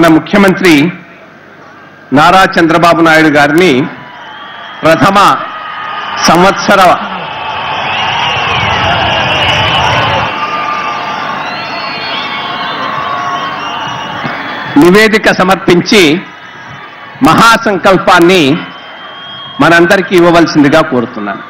మన ముఖ్యమంత్రి నారా చంద్రబాబు నాయుడు గారిని ప్రథమ సంవత్సర నివేదిక సమర్పించి మహాసంకల్పాన్ని మనందరికీ ఇవ్వవలసిందిగా కోరుతున్నాను.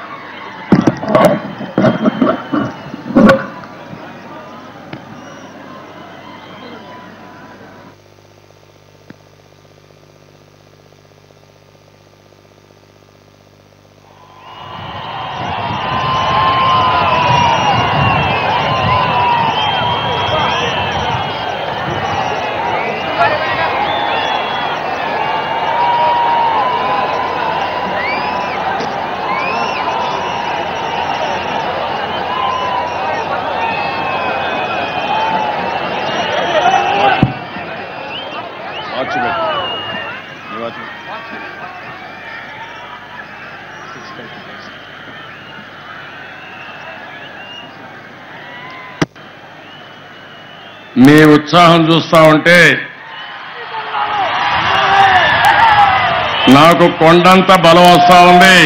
మీ ఉత్సాహం చూస్తా ఉంటే నాకు కొండంత బలం వస్తా ఉంది.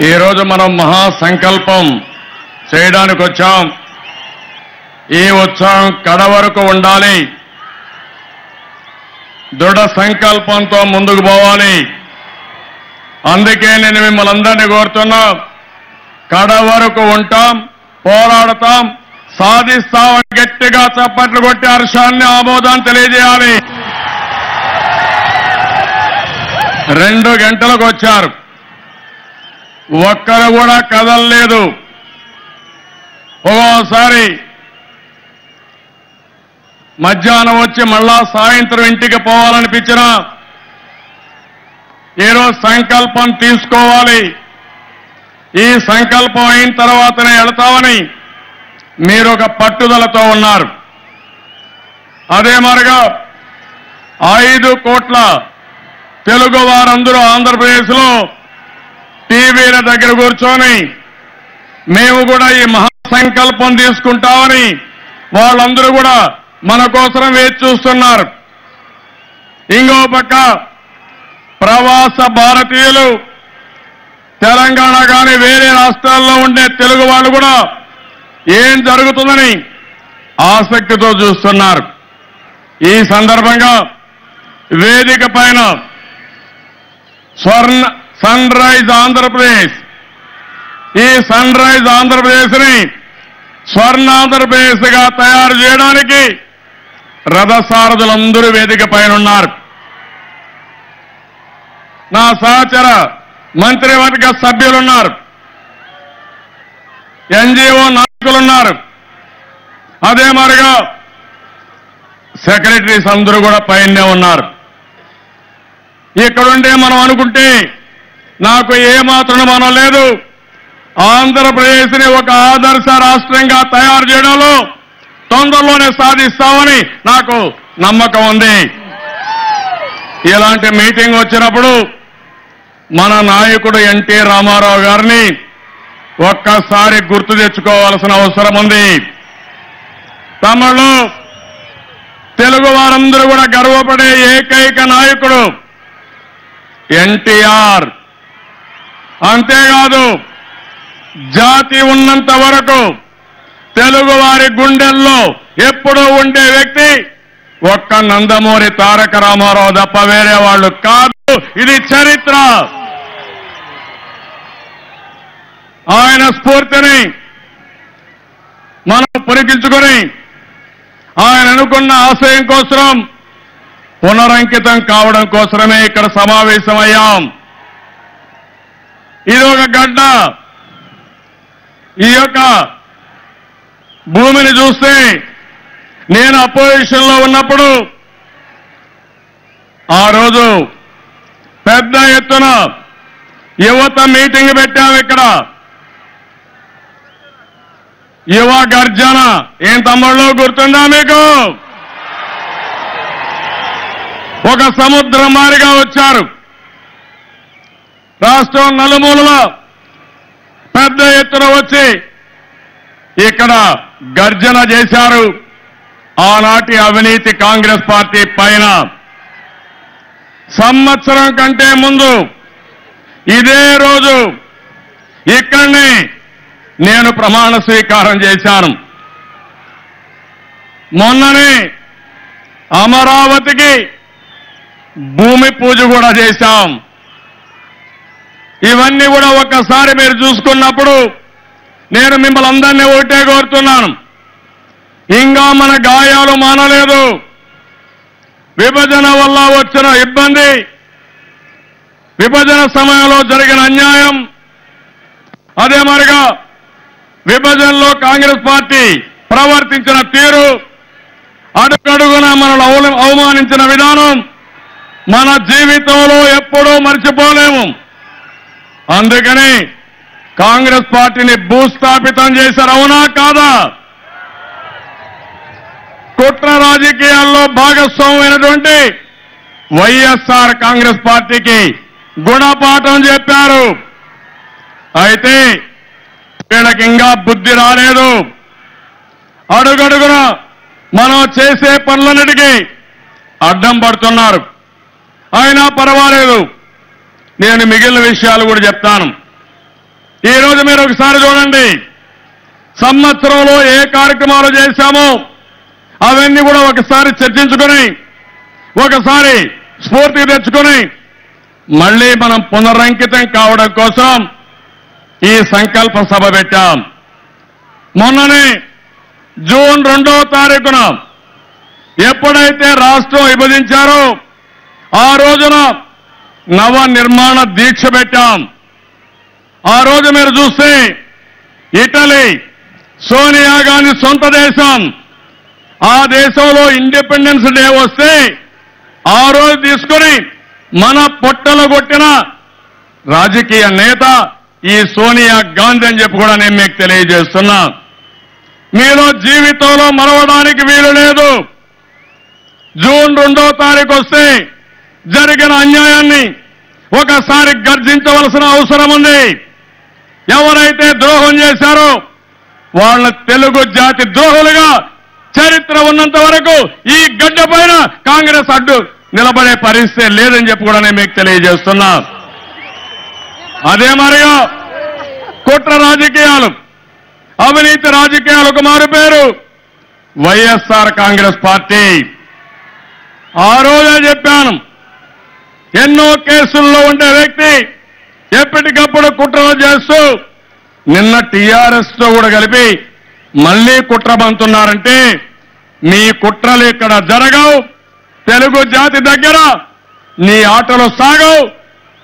ఈరోజు మనం మహాసంకల్పం చేయడానికి వచ్చాం. ఈ ఉత్సాహం కడ వరకు ఉండాలి. దృఢ సంకల్పంతో ముందుకు పోవాలి. అందుకే నేను మిమ్మల్ని అందరినీ కోరుతున్నా, కడ వరకు ఉంటాం, పోరాడతాం, సాధిస్తామని గట్టిగా చప్పట్లు కొట్టి హర్షాన్ని ఆమోదాన్ని తెలియజేయాలి. 2 గంటలకు వచ్చారు, ఒక్కరు కూడా కదలలేదు. ఒక్కోసారి మధ్యాహ్నం వచ్చి మళ్ళా సాయంత్రం ఇంటికి పోవాలనిపించినా ఈరోజు సంకల్పం తీసుకోవాలి. ఈ సంకల్పం అయిన తర్వాతనే వెళతామని మీరు ఒక పట్టుదలతో ఉన్నారు. అదే మరిగా 5 కోట్ల తెలుగు వారందరూ ఆంధ్రప్రదేశ్లో టీవీల దగ్గర కూర్చొని మేము కూడా ఈ మహాసంకల్పం తీసుకుంటామని వాళ్ళందరూ కూడా మన కోసం వేచి చూస్తున్నారు. ఇంకో పక్క ప్రవాస భారతీయులు తెలంగాణ కానీ వేరే రాష్ట్రాల్లో ఉండే తెలుగు వాళ్ళు కూడా ఏం జరుగుతుందని ఆసక్తితో చూస్తున్నారు. ఈ సందర్భంగా వేదిక పైన సన్ రైజ్ ఆంధ్రప్రదేశ్, ఈ సన్ రైజ్ ఆంధ్రప్రదేశ్ ని స్వర్ణాంధ్రప్రదేశ్ గా తయారు చేయడానికి రథసారథులందరూ వేదిక పైన ఉన్నారు. నా సహచర మంత్రివర్గ సభ్యులున్నారు, ఎన్జీఓ నాయకులున్నారు, అదే మరిగా సెక్రటరీస్ అందరూ కూడా పైనే ఉన్నారు. ఇక్కడుండే మనం అనుకుంటే నాకు ఏమాత్రం మనం లేదు, ఆంధ్రప్రదేశ్ ని ఒక ఆదర్శ రాష్ట్రంగా తయారు చేయడంలో తొందరలోనే సాధిస్తామని నాకు నమ్మకం ఉంది. ఇలాంటి మీటింగ్ వచ్చినప్పుడు మన నాయకుడు ఎన్టీ రామారావు గారిని ఒక్కసారి గుర్తు తెచ్చుకోవాల్సిన అవసరం ఉంది. తమిళలో తెలుగు వారందరూ కూడా గర్వపడే ఏకైక నాయకుడు ఎన్టీఆర్. అంతేకాదు, జాతి ఉన్నంత వరకు తెలుగు వారి గుండెల్లో ఎప్పుడూ ఉండే వ్యక్తి ఒక్క నందమూరి తారక రామారావు తప్ప వేరే వాళ్ళు కాదు. ఇది చరిత్ర. ఆయన స్ఫూర్తిని మనం పొరికించుకొని ఆయన అనుకున్న ఆశయం కోసం పునరంకితం కావడం కోసమే ఇక్కడ సమావేశమయ్యాం. ఇది ఒక గడ్డ. ఈ యొక్క భూమిని చూస్తే నేను అపోజిషన్ లో ఉన్నప్పుడు ఆ రోజు పెద్ద ఎత్తున యువత మీటింగ్ పెట్టాము. ఇక్కడ యువ గర్జన ఏం తమ్ముళ్ళు గుర్తుందా మీకు? ఒక సముద్రం మారిగా వచ్చారు. రాష్ట్రం నలుమూలలో పెద్ద ఎత్తున వచ్చి ఇక్కడ గర్జన చేశారు. ఆనాటి అవినీతి కాంగ్రెస్ పార్టీ పైన సంవత్సరం కంటే ముందు ఇదే రోజు ఇక్కడనే నేను ప్రమాణ స్వీకారం చేశాను. మొన్ననే అమరావతికి భూమి పూజ కూడా చేశాం. ఇవన్నీ కూడా ఒక్కసారి మీరు చూసుకున్నప్పుడు నేను మిమ్మల్ని అందరినీ ఒకటే కోరుతున్నాను, ఇంకా మన గాయాలు మానలేదు. విభజన వల్ల వచ్చిన ఇబ్బంది, విభజన సమయంలో జరిగిన అన్యాయం, అదే మరిగా విభజనలో కాంగ్రెస్ పార్టీ ప్రవర్తించిన తీరు, అడుగడుగున మనల్ని అవమానించిన విధానం మన జీవితంలో ఎప్పుడూ మర్చిపోలేము. అందుకని కాంగ్రెస్ పార్టీని భూస్థాపితం చేశారు, అవునా కాదా? కుట్ర రాజకీయాల్లో భాగస్వామైనటువంటి వైఎస్ఆర్ కాంగ్రెస్ పార్టీకి గుణపాఠం చెప్పారు. అయితే వీళ్ళకి ఇంకా బుద్ధి రాలేదు. అడుగడుగున మనం చేసే పనులన్నిటికీ అడ్డం పడుతున్నారు. అయినా పర్వాలేదు, నేను మిగిలిన విషయాలు కూడా చెప్తాను. ఈరోజు మీరు ఒకసారి చూడండి, సంవత్సరంలో ఏ కార్యక్రమాలు చేశామో అవన్నీ కూడా ఒకసారి చర్చించుకొని, ఒకసారి స్ఫూర్తి తెచ్చుకొని మళ్లీ మనం పునరంకితం కావడం కోసం ఈ సంకల్ప సభ పెట్టాం. మొన్ననే జూన్ 2వ తారీఖున ఎప్పుడైతే రాష్ట్రం విభజించారో ఆ రోజున నవ నిర్మాణ దీక్ష పెట్టాం. ఆ రోజు మీరు చూస్తే ఇటలీ, సోనియా గాంధీ సొంత దేశం, ఆ దేశంలో ఇండిపెండెన్స్ డే వస్తే ఆ రోజు తీసుకుని మన పొట్టలు కొట్టిన రాజకీయ నేత ఈ సోనియా గాంధీ అని చెప్పి కూడా నేను మీకు తెలియజేస్తున్నా. మీలో జీవితంలో మరవడానికి వీలు లేదు. జూన్ 2వ తారీఖు వస్తే జరిగిన అన్యాయాన్ని ఒకసారి గర్జించవలసిన అవసరం ఉంది. ఎవరైతే ద్రోహం చేశారో వాళ్ళ తెలుగు జాతి ద్రోహులుగా చరిత్ర ఉన్నంత వరకు ఈ గడ్డ పైన కాంగ్రెస్ అడ్డు నిలబడే పరిస్థితి లేదని చెప్పి కూడా నేను మీకు తెలియజేస్తున్నా. అదే మరిగా కుట్ర రాజకీయాలు, అవినీతి రాజకీయాలకు మారుపేరు వైఎస్ఆర్ కాంగ్రెస్ పార్టీ. ఆ రోజే చెప్పాను, ఎన్నో కేసుల్లో ఉండే వ్యక్తి ఎప్పటికప్పుడు కుట్రలు చేస్తూ నిన్న టీఆర్ఎస్ తో కూడా కలిపి మళ్లీ కుట్ర బంతున్నారంటే మీ కుట్రలు ఇక్కడ జరగవు. తెలుగు జాతి దగ్గర నీ ఆటలు సాగవు.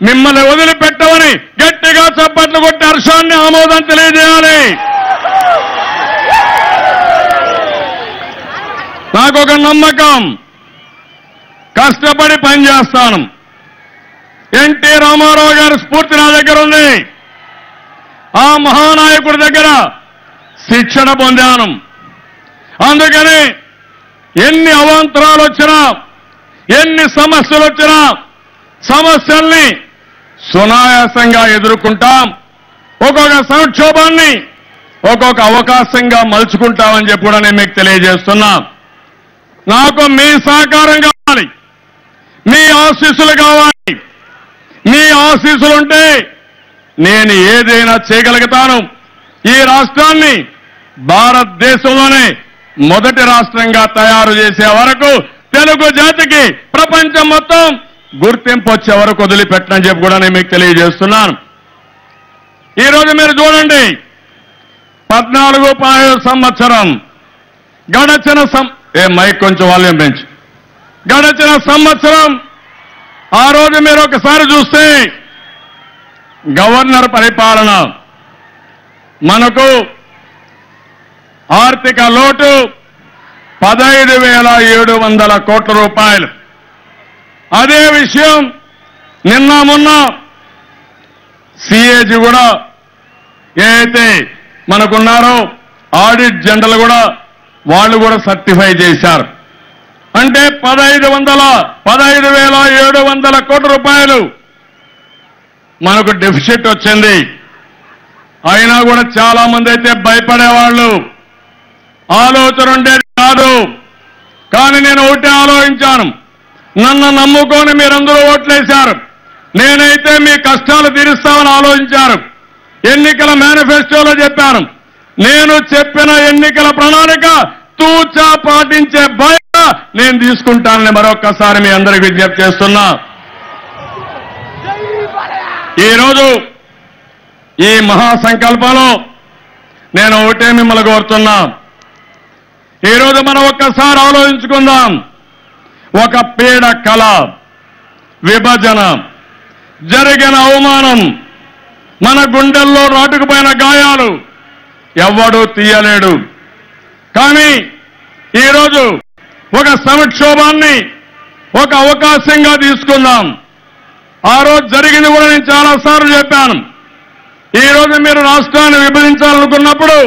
మిమ్మల్ని వదిలిపెట్టవని గట్టిగా చప్పట్లు కొట్టి హర్షాన్ని ఆమోదం తెలియజేయాలి. నాకొక నమ్మకం, కష్టపడి పనిచేస్తాను. ఎన్టీ రామారావు గారి స్ఫూర్తి నా దగ్గర ఉంది. ఆ మహానాయకుడి దగ్గర శిక్షణ పొందాను. అందుకని ఎన్ని అవాంతరాలు వచ్చినా, ఎన్ని సమస్యలు వచ్చినా సమస్యల్ని సునాయాసంగా ఎదుర్కొంటాం. ఒక్కొక్క సంక్షోభాన్ని ఒక్కొక్క అవకాశంగా మలుచుకుంటామని చెప్పి కూడా నేను మీకు తెలియజేస్తున్నా. నాకు మీ సహకారం కావాలి, మీ ఆశీస్సులు కావాలి. మీ ఆశీస్సులుంటే నేను ఏదైనా చేయగలుగుతాను. ఈ రాష్ట్రాన్ని భారతదేశంలోనే మొదటి రాష్ట్రంగా తయారు చేసే వరకు, తెలుగు జాతికి ప్రపంచం మొత్తం గుర్తింపు వచ్చే వరకు వదిలిపెట్టనని చెప్పి కూడా నేను మీకు తెలియజేస్తున్నాను. ఈరోజు మీరు చూడండి, 14 సంవత్సరం గడచిన మైక్ కొంచెం వాల్యూమ్ పెంచు. గడచిన సంవత్సరం ఆ రోజు మీరు ఒకసారి చూస్తే గవర్నర్ పరిపాలన, మనకు ఆర్థిక లోటు 15,700 కోట్ల రూపాయలు. అదే విషయం నిన్న మొన్న సిఏజీ కూడా ఏదైతే మనకున్నారో ఆడిట్ జనరల్ కూడా వాళ్ళు కూడా సర్టిఫై చేశారు. అంటే 15,700 కోట్ల రూపాయలు మనకు డెఫిసిట్ వచ్చింది. అయినా కూడా చాలా మంది అయితే భయపడేవాళ్ళు, ఆలోచన ఉండేది కాదు. కానీ నేను ఒకటే ఆలోచించాను, నన్ను నమ్ముకొని మీరందరూ ఓట్లేశారు, నేనైతే మీ కష్టాలు తీరుస్తామని ఆలోచించారు. ఎన్నికల మేనిఫెస్టోలో చెప్పాను, నేను చెప్పిన ఎన్నికల ప్రణాళిక తూచా పాటించే బాధ్యత నేను తీసుకుంటానని మరొక్కసారి మీ అందరికి విజ్ఞప్తి చేస్తున్నా. ఈరోజు ఈ మహాసంకల్పంలో నేను ఒకటే మిమ్మల్ని కోరుతున్నా, ఈరోజు మనం ఒక్కసారి ఆలోచించుకుందాం. ఒక పీడ కళ, విభజన, జరిగిన అవమానం, మన గుండెల్లో నాటుకుపోయిన గాయాలు ఎవ్వడూ తీయలేడు. కానీ ఈరోజు ఒక సంక్షోభాన్ని ఒక అవకాశంగా తీసుకుందాం. ఆ రోజు జరిగింది కూడా నేను చాలాసార్లు చెప్పాను. ఈరోజు మీరు రాష్ట్రాన్ని విభజించాలనుకున్నప్పుడు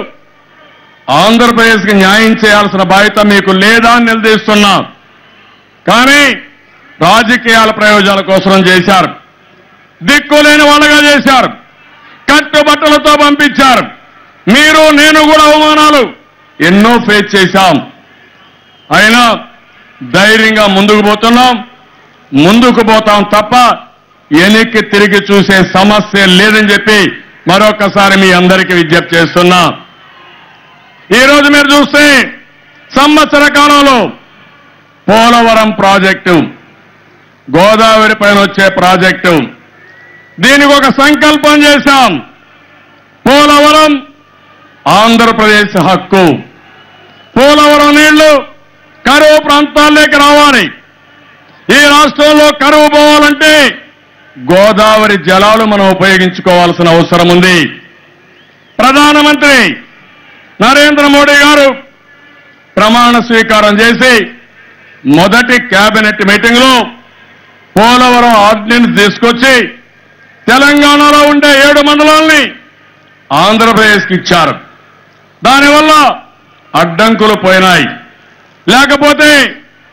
ఆంధ్రప్రదేశ్కి న్యాయం చేయాల్సిన బాధ్యత మీకు లేదా అని నిలదీస్తున్నా. కానీ రాజకీయాల ప్రయోజనాల కోసం చేశారు, దిక్కులేని వాళ్ళగా చేశారు, కట్టుబట్టలతో పంపించారు. మీరు నేను కూడా అవమానాలు ఎన్నో ఫేస్ చేశాం. అయినా ధైర్యంగా ముందుకు పోతున్నాం, ముందుకు పోతాం తప్ప వెనక్కి తిరిగి చూసే సమస్య లేదని చెప్పి మరొకసారి మీ అందరికీ విజ్ఞప్తి చేస్తున్నా. ఈరోజు మీరు చూస్తే సంవత్సర కాలంలో పోలవరం ప్రాజెక్టు, గోదావరి పైన వచ్చే ప్రాజెక్టు, దీనికి ఒక సంకల్పం చేశాం. పోలవరం ఆంధ్రప్రదేశ్ హక్కు. పోలవరం నీళ్లు కరువు ప్రాంతాల్లోకి రావాలి. ఈ రాష్ట్రంలో కరువు పోవాలంటే గోదావరి జలాలు మనం ఉపయోగించుకోవాల్సిన అవసరం ఉంది. ప్రధానమంత్రి నరేంద్ర మోడీ గారు ప్రమాణ స్వీకారం చేసి మొదటి కేబినెట్ మీటింగ్లో పోలవరం ఆర్డినెన్స్ తీసుకొచ్చి తెలంగాణలో ఉండే 7 మండలాల్ని ఆంధ్రప్రదేశ్కి ఇచ్చారు. దానివల్ల అడ్డంకులు పోయినాయి. లేకపోతే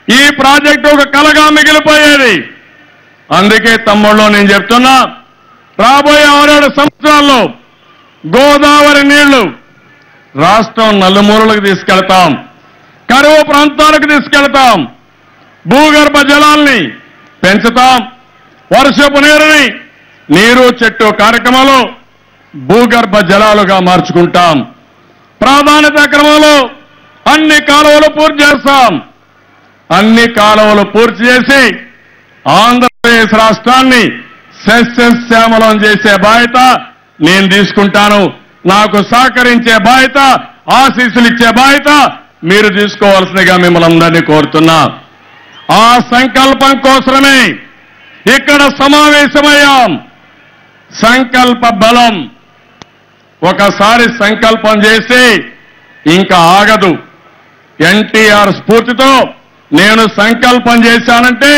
ఈ ప్రాజెక్టు ఒక కలగా మిగిలిపోయేది. అందుకే తమ్ముళ్ళు నేను చెప్తున్నా, రాబోయే 6-7 సంవత్సరాల్లో గోదావరి నీళ్లు రాష్ట్రం నలుమూలలకు తీసుకెళ్తాం, కరువు ప్రాంతాలకు తీసుకెళ్తాం, భూగర్భ జలాల్ని పెంచుతాం, వర్షపు నీరుని నీరు చెట్టు కార్యక్రమంలో భూగర్భ జలాలుగా మార్చుకుంటాం. ప్రాధాన్యత క్రమంలో అన్ని కాలువలు పూర్తి చేస్తాం. అన్ని కాలువలు పూర్తి చేసి ఆంధ్రప్రదేశ్ రాష్ట్రాన్ని సస్యశ్యామలం చేసే బాధ్యత నేను తీసుకుంటాను. నాకు సహకరించే బాధ్యత, ఆశీస్సులు ఇచ్చే బాధ్యత మీరు తీసుకోవాల్సిందిగా మిమ్మల్ని అందరినీ కోరుతున్నా. ఆ సంకల్పం కోసమే ఇక్కడ సమావేశమయ్యాం. సంకల్ప బలం. ఒకసారి సంకల్పం చేసి ఇంకా ఆగదు. ఎన్టీఆర్ స్ఫూర్తితో నేను సంకల్పం చేశానంటే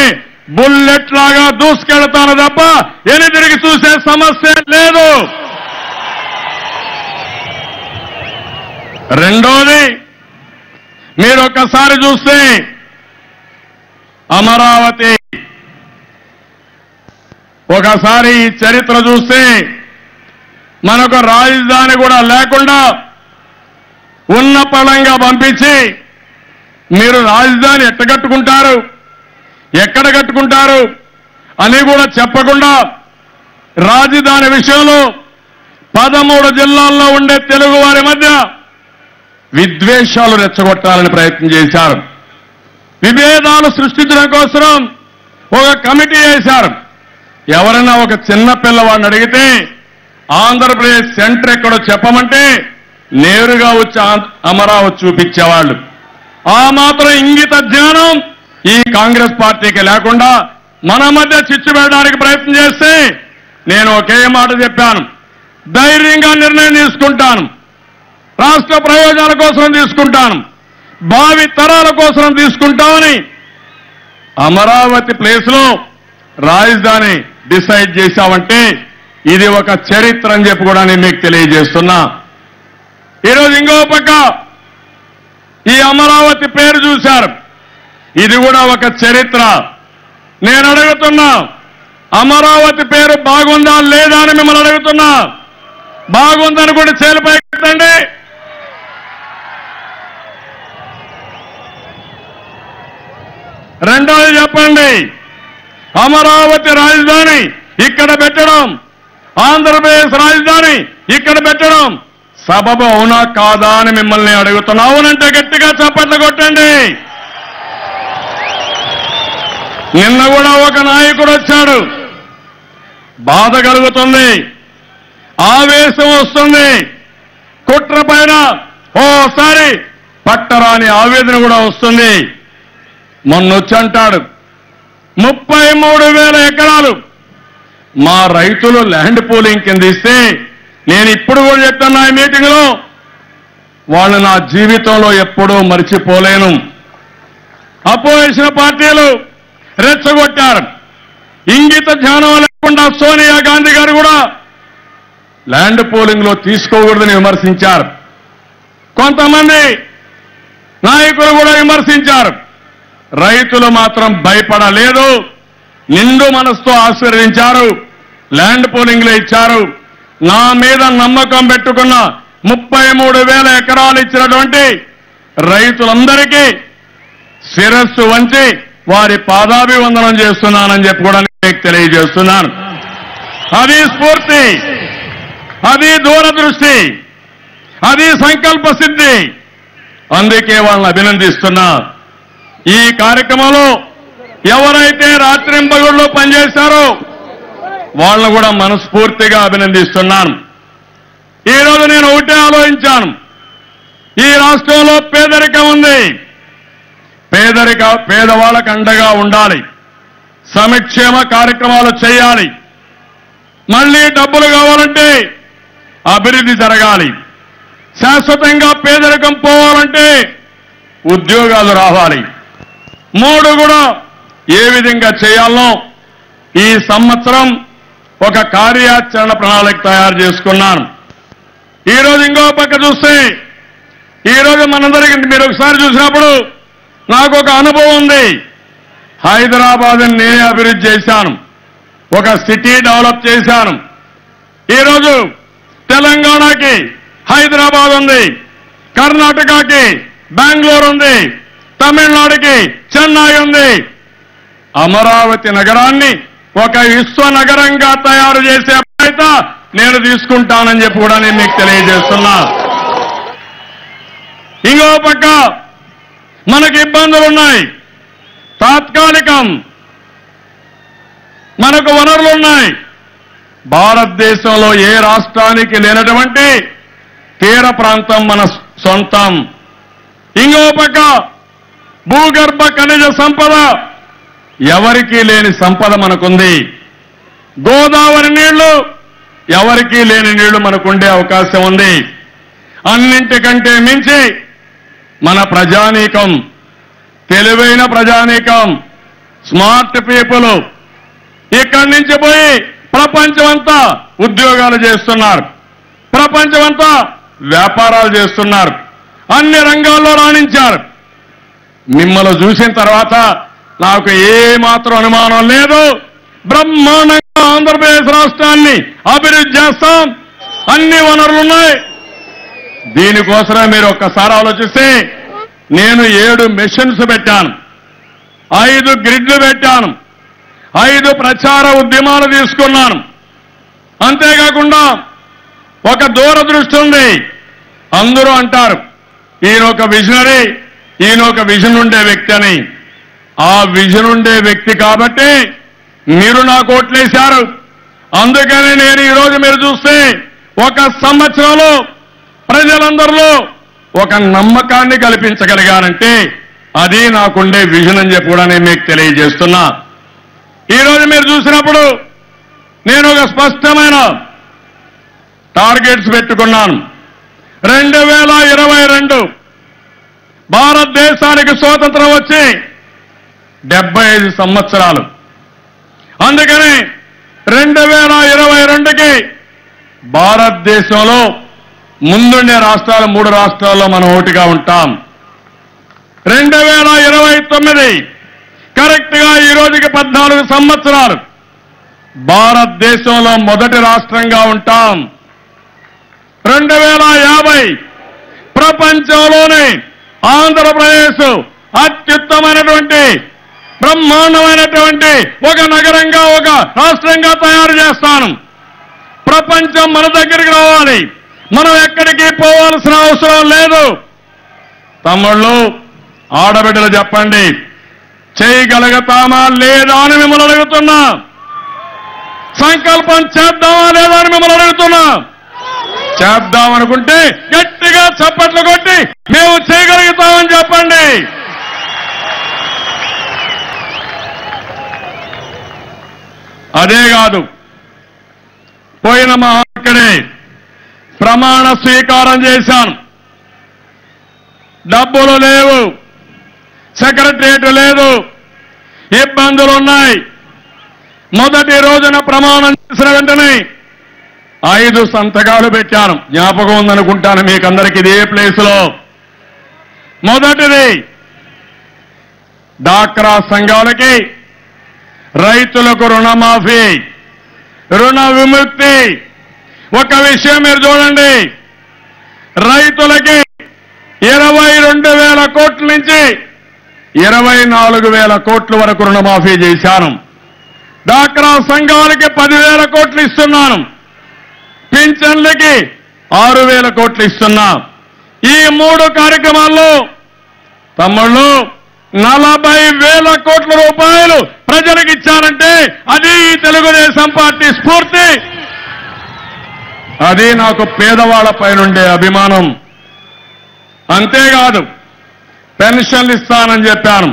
బుల్లెట్ లాగా దూసుకెళ్తాను తప్ప వెనుతిరిగి చూసే సమస్య లేదు. రెండోది, మీరు ఒక్కసారి చూస్తే అమరావతి, ఒకసారి ఈ చరిత్ర చూస్తే మనకు రాజధాని కూడా లేకుండా ఉన్న పళంగా పంపించి మీరు రాజధాని ఎట్ట కట్టుకుంటారు, ఎక్కడ కట్టుకుంటారు అని కూడా చెప్పకుండా రాజధాని విషయంలో 13 జిల్లాల్లో ఉండే తెలుగు వారి మధ్య విద్వేషాలు రెచ్చగొట్టాలని ప్రయత్నం చేశారు. విభేదాలు సృష్టించడం కోసం ఒక కమిటీ వేశారు. ఎవరైనా ఒక చిన్న పిల్లవాడిని అడిగితే ఆంధ్రప్రదేశ్ సెంటర్ ఎక్కడో చెప్పమంటే నేరుగా వచ్చి అమరావతి చూపించేవాళ్ళు. ఆ మాత్రం ఇంగిత జ్ఞానం ఈ కాంగ్రెస్ పార్టీకి లేకుండా మన మధ్య చిచ్చు పెట్టడానికి ప్రయత్నం చేస్తే నేను ఒకే మాట చెప్పాను, ధైర్యంగా నిర్ణయం తీసుకుంటాను, రాష్ట్ర ప్రయోజనాల కోసం తీసుకుంటాను, భావి తరాల కోసం తీసుకుంటామని అమరావతి ప్లేస్లో రాజధాని డిసైడ్ చేశామంటే ఇది ఒక చరిత్ర అని చెప్పి కూడా నేను మీకు తెలియజేస్తున్నా. ఈరోజు ఇంకో పక్క ఈ అమరావతి పేరు చూశారు, ఇది కూడా ఒక చరిత్ర. నేను అడుగుతున్నా, అమరావతి పేరు బాగుందా లేదా అని మిమ్మల్ని అడుగుతున్నా. బాగుందని కూడా చేలిపై ఎత్తండి. రెండోది చెప్పండి, అమరావతి రాజధాని ఇక్కడ పెట్టడం, ఆంధ్రప్రదేశ్ రాజధాని ఇక్కడ పెట్టడం సబబు అవునా కాదా అని మిమ్మల్ని అడుగుతున్నా. అవునంటే గట్టిగా చప్పట్లు కొట్టండి. నిన్న కూడా ఒక నాయకుడు వచ్చాడు, బాధ కలుగుతుంది, ఆవేశం వస్తుంది, కుట్ర పైన ఓసారి పట్టరాని ఆవేదన కూడా వస్తుంది. మొన్నొచ్చి అంటాడు 33,000 ఎకరాలు మా రైతులు ల్యాండ్ పూలింగ్ కింద ఇస్తే, నేను ఇప్పుడు కూడా చెప్తున్నా ఈ మీటింగ్లో, వాళ్ళు నా జీవితంలో ఎప్పుడూ మర్చిపోలేను. అపోజిషన్ పార్టీలు రెచ్చగొట్టారు. ఇంగిత జ్ఞానం లేకుండా సోనియా గాంధీ గారు కూడా ల్యాండ్ పూలింగ్ లో తీసుకోకూడదని విమర్శించారు. కొంతమంది నాయకులు కూడా విమర్శించారు. రైతులు మాత్రం భయపడలేదు, నిండు మనసుతో ఆశీర్వదించారు, ల్యాండ్ పూలింగ్ లో ఇచ్చారు. నా మీద నమ్మకం పెట్టుకున్న 33,000 ఎకరాలు ఇచ్చినటువంటి రైతులందరికీ శిరస్సు వంచి వారి పాదాభివందనం చేస్తున్నానని చెప్పి కూడా మీకు తెలియజేస్తున్నాను. అది స్ఫూర్తి, అది దూరదృష్టి, అది సంకల్ప సిద్ధి. అందుకే వాళ్ళని అభినందిస్తున్నా. ఈ కార్యక్రమంలో ఎవరైతే రాత్రింబగళ్ళు పనిచేశారో వాళ్ళను కూడా మనస్ఫూర్తిగా అభినందిస్తున్నాను. ఈరోజు నేను ఒకటే ఆలోచించాను, ఈ రాష్ట్రంలో పేదరికం ఉంది, పేదవాళ్ళకు అండగా ఉండాలి, సంక్షేమ కార్యక్రమాలు చేయాలి. మళ్లీ డబ్బులు కావాలంటే అభివృద్ధి జరగాలి, శాశ్వతంగా పేదరికం పోవాలంటే ఉద్యోగాలు రావాలి. 3 కూడా ఏ విధంగా చేయాలో ఈ సంవత్సరం ఒక కార్యాచరణ ప్రణాళిక తయారు చేసుకున్నాను. ఈరోజు ఇంకో పక్క చూస్తే, ఈరోజు మనందరికీ మీరు ఒకసారి చూసినప్పుడు నాకు ఒక అనుభవం ఉంది. హైదరాబాద్ని నేనే అభివృద్ధి చేశాను, ఒక సిటీ డెవలప్ చేశాను. ఈరోజు తెలంగాణకి హైదరాబాద్ ఉంది, కర్ణాటకకి బెంగళూరు ఉంది, తమిళనాడుకి చెన్నై ఉంది. అమరావతి నగరాన్ని ఒక విశ్వ నగరంగా తయారు చేసే బాధ్యత నేను తీసుకుంటానని చెప్పి కూడా నేను మీకు తెలియజేస్తున్నా. ఇంకో పక్క మనకి ఇబ్బందులున్నాయి, తాత్కాలికం, మనకు వనరులున్నాయి. భారతదేశంలో ఏ రాష్ట్రానికి లేనటువంటి తీర ప్రాంతం మన సొంతం. ఇంకో పక్క భూగర్భ ఖనిజ సంపద, ఎవరికీ లేని సంపద మనకుంది. గోదావరి నీళ్లు, ఎవరికీ లేని నీళ్లు మనకుండే అవకాశం ఉంది. అన్నింటికంటే మించి మన ప్రజానీకం, తెలివైన ప్రజానీకం, స్మార్ట్ పీపుల్ ఇక్కడి నుంచి పోయి ప్రపంచమంతా ఉద్యోగాలు చేస్తున్నారు, ప్రపంచమంతా వ్యాపారాలు చేస్తున్నారు, అన్ని రంగాల్లో రాణించారు. మిమ్మల్ని చూసిన తర్వాత నాకు ఏమాత్రం అనుమానం లేదు, బ్రహ్మాండంగా ఆంధ్రప్రదేశ్ రాష్ట్రాన్ని అభివృద్ధి చేస్తాం. అన్ని వనరులున్నాయి. దీనికోసమే మీరు ఒక్కసారి ఆలోచిస్తే, నేను 7 మిషన్స్ పెట్టాను, 5 గ్రిడ్లు పెట్టాను, 5 ప్రచార ఉద్యమాలు తీసుకున్నాను. అంతేకాకుండా ఒక దూరదృష్టి ఉంది. అందరూ అంటారు ఈయన ఒక విజనరీ, ఈయన ఒక విజన్ ఉండే వ్యక్తి అని. ఆ విజన్ ఉండే వ్యక్తి కాబట్టి మీరు నాకు ఓట్లేశారు. అందుకని నేను ఈరోజు మీరు చూస్తే ఒక సంవత్సరంలో ప్రజలందరిలో ఒక నమ్మకాన్ని కల్పించగలిగానంటే అది నాకుండే విజన్ అని చెప్పి కూడా నేను మీకు తెలియజేస్తున్నా. ఈరోజు మీరు చూసినప్పుడు నేను ఒక స్పష్టమైన టార్గెట్స్ పెట్టుకున్నాను. 2022 భారతదేశానికి స్వాతంత్రం వచ్చి 75 సంవత్సరాలు. అందుకని 2022కి భారతదేశంలో ముందుండే రాష్ట్రాలు 3 రాష్ట్రాల్లో మనం ఒకటిగా ఉంటాం. 2029 కరెక్ట్ గా ఈ రోజుకి 14 సంవత్సరాలు భారతదేశంలో మొదటి రాష్ట్రంగా ఉంటాం. 2050 ప్రపంచంలోనే ఆంధ్రప్రదేశ్ అత్యుత్తమైనటువంటి బ్రహ్మాండమైనటువంటి ఒక నగరంగా, ఒక రాష్ట్రంగా తయారు చేస్తాను. ప్రపంచం మన దగ్గరికి రావాలి. మనం ఎక్కడికి పోవాల్సిన అవసరం లేదు. తమ్ముళ్ళు, ఆడబిడ్డలు చెప్పండి, చేయగలుగుతామా లేదా అని మిమ్మల్ని అడుగుతున్నా. సంకల్పం చేద్దామా లేదా అని మిమ్మల్ని అడుగుతున్నా. చేద్దామనుకుంటే గట్టిగా చప్పట్లు కొట్టి మేము చేయగలుగుతామని చెప్పండి. అదే కాదు, పోయిన ఇక్కడే ప్రమాణ స్వీకారం చేశాను. డబ్బులు లేవు, సెక్రటరియట్ లేదు, ఇబ్బందులున్నాయి. మొదటి రోజున ప్రమాణం చేసిన వెంటనే 5 సంతకాలు పెట్టాను. జ్ఞాపకం ఉందనుకుంటాను మీకందరికీ. ఇదే ప్లేసులో మొదటిది డాక్రా సంఘాలకి, రైతులకు రుణమాఫీ, రుణ విముక్తి. ఒక విషయం మీరు చూడండి, రైతులకి 22,000 కోట్ల నుంచి 24,000 కోట్ల వరకు రుణమాఫీ చేశాను. డాక్రా సంఘాలకి 10,000 కోట్లు ఇస్తున్నాను. పింఛన్లకి 6,000 కోట్లు ఇస్తున్నా. ఈ 3 కార్యక్రమాల్లో తమ్ముళ్ళు 40,000 కోట్ల రూపాయలు ప్రజలకు ఇచ్చారంటే అది ఈ తెలుగుదేశం పార్టీ స్ఫూర్తి. అది నాకు పేదవాళ్లపై నుండే అభిమానం. అంతేకాదు, పెన్షన్లు ఇస్తానని చెప్పాను.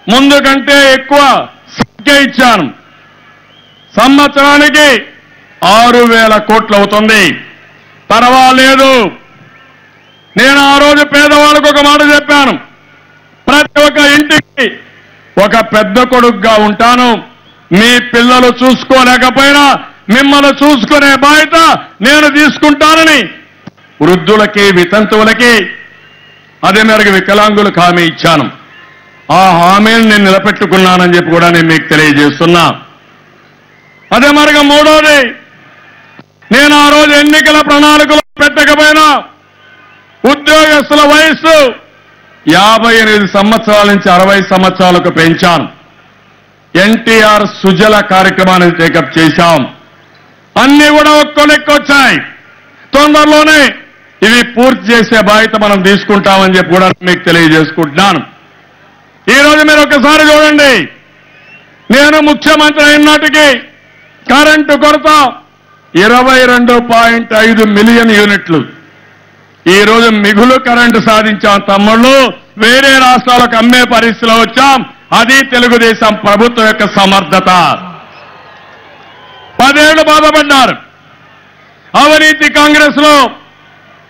ముందు కంటే ఎక్కువ సంఖ్య ఇచ్చాను. సంవత్సరానికి 6,000 కోట్లు అవుతుంది. పర్వాలేదు. నేను ఆ రోజు పేదవాళ్ళకు ఒక మాట చెప్పాను, ప్రతి ఒక్క ఇంటికి ఒక పెద్ద కొడుకుగా ఉంటాను. మీ పిల్లలు చూసుకోలేకపోయినా మిమ్మల్ని చూసుకునే బాధ్యత నేను తీసుకుంటానని వృద్ధులకి, వితంతువులకి, అదే మేరకు వికలాంగులకు హామీ ఇచ్చాను. ఆ హామీని నేను నిలబెట్టుకున్నానని చెప్పి కూడా నేను మీకు తెలియజేస్తున్నా. అదే మరిగా మూడోది, నేను ఆ రోజు ఎన్నికల ప్రణాళికలో పెట్టకపోయినా ఉద్యోగస్తుల వయస్సు 58 సంవత్సరాల నుంచి 60 సంవత్సరాలకు పెంచాను. ఎన్టీఆర్ సుజల కార్యక్రమాన్ని టేకప్ చేశాం. అన్ని కూడా ఒక్కొచ్చాయి. తొందరలోనే ఇవి పూర్తి చేసే బాధ్యత మనం తీసుకుంటామని చెప్పి కూడా మీకు తెలియజేసుకుంటున్నాను. ఈ రోజు మీరు ఒకసారి చూడండి, నేను ముఖ్యమంత్రి అయినాటికి కరెంటు కొరత 22.5 మిలియన్ యూనిట్లు. ఈ రోజు మిగులు కరెంటు సాధించాం. తమ్ముళ్ళు, వేరే రాష్ట్రాలకు అమ్మే పరిస్థితిలో వచ్చాం. అది తెలుగుదేశం ప్రభుత్వం యొక్క సమర్థత. 10 ఏళ్లు బాధపడ్డారు. అవినీతి కాంగ్రెస్ లో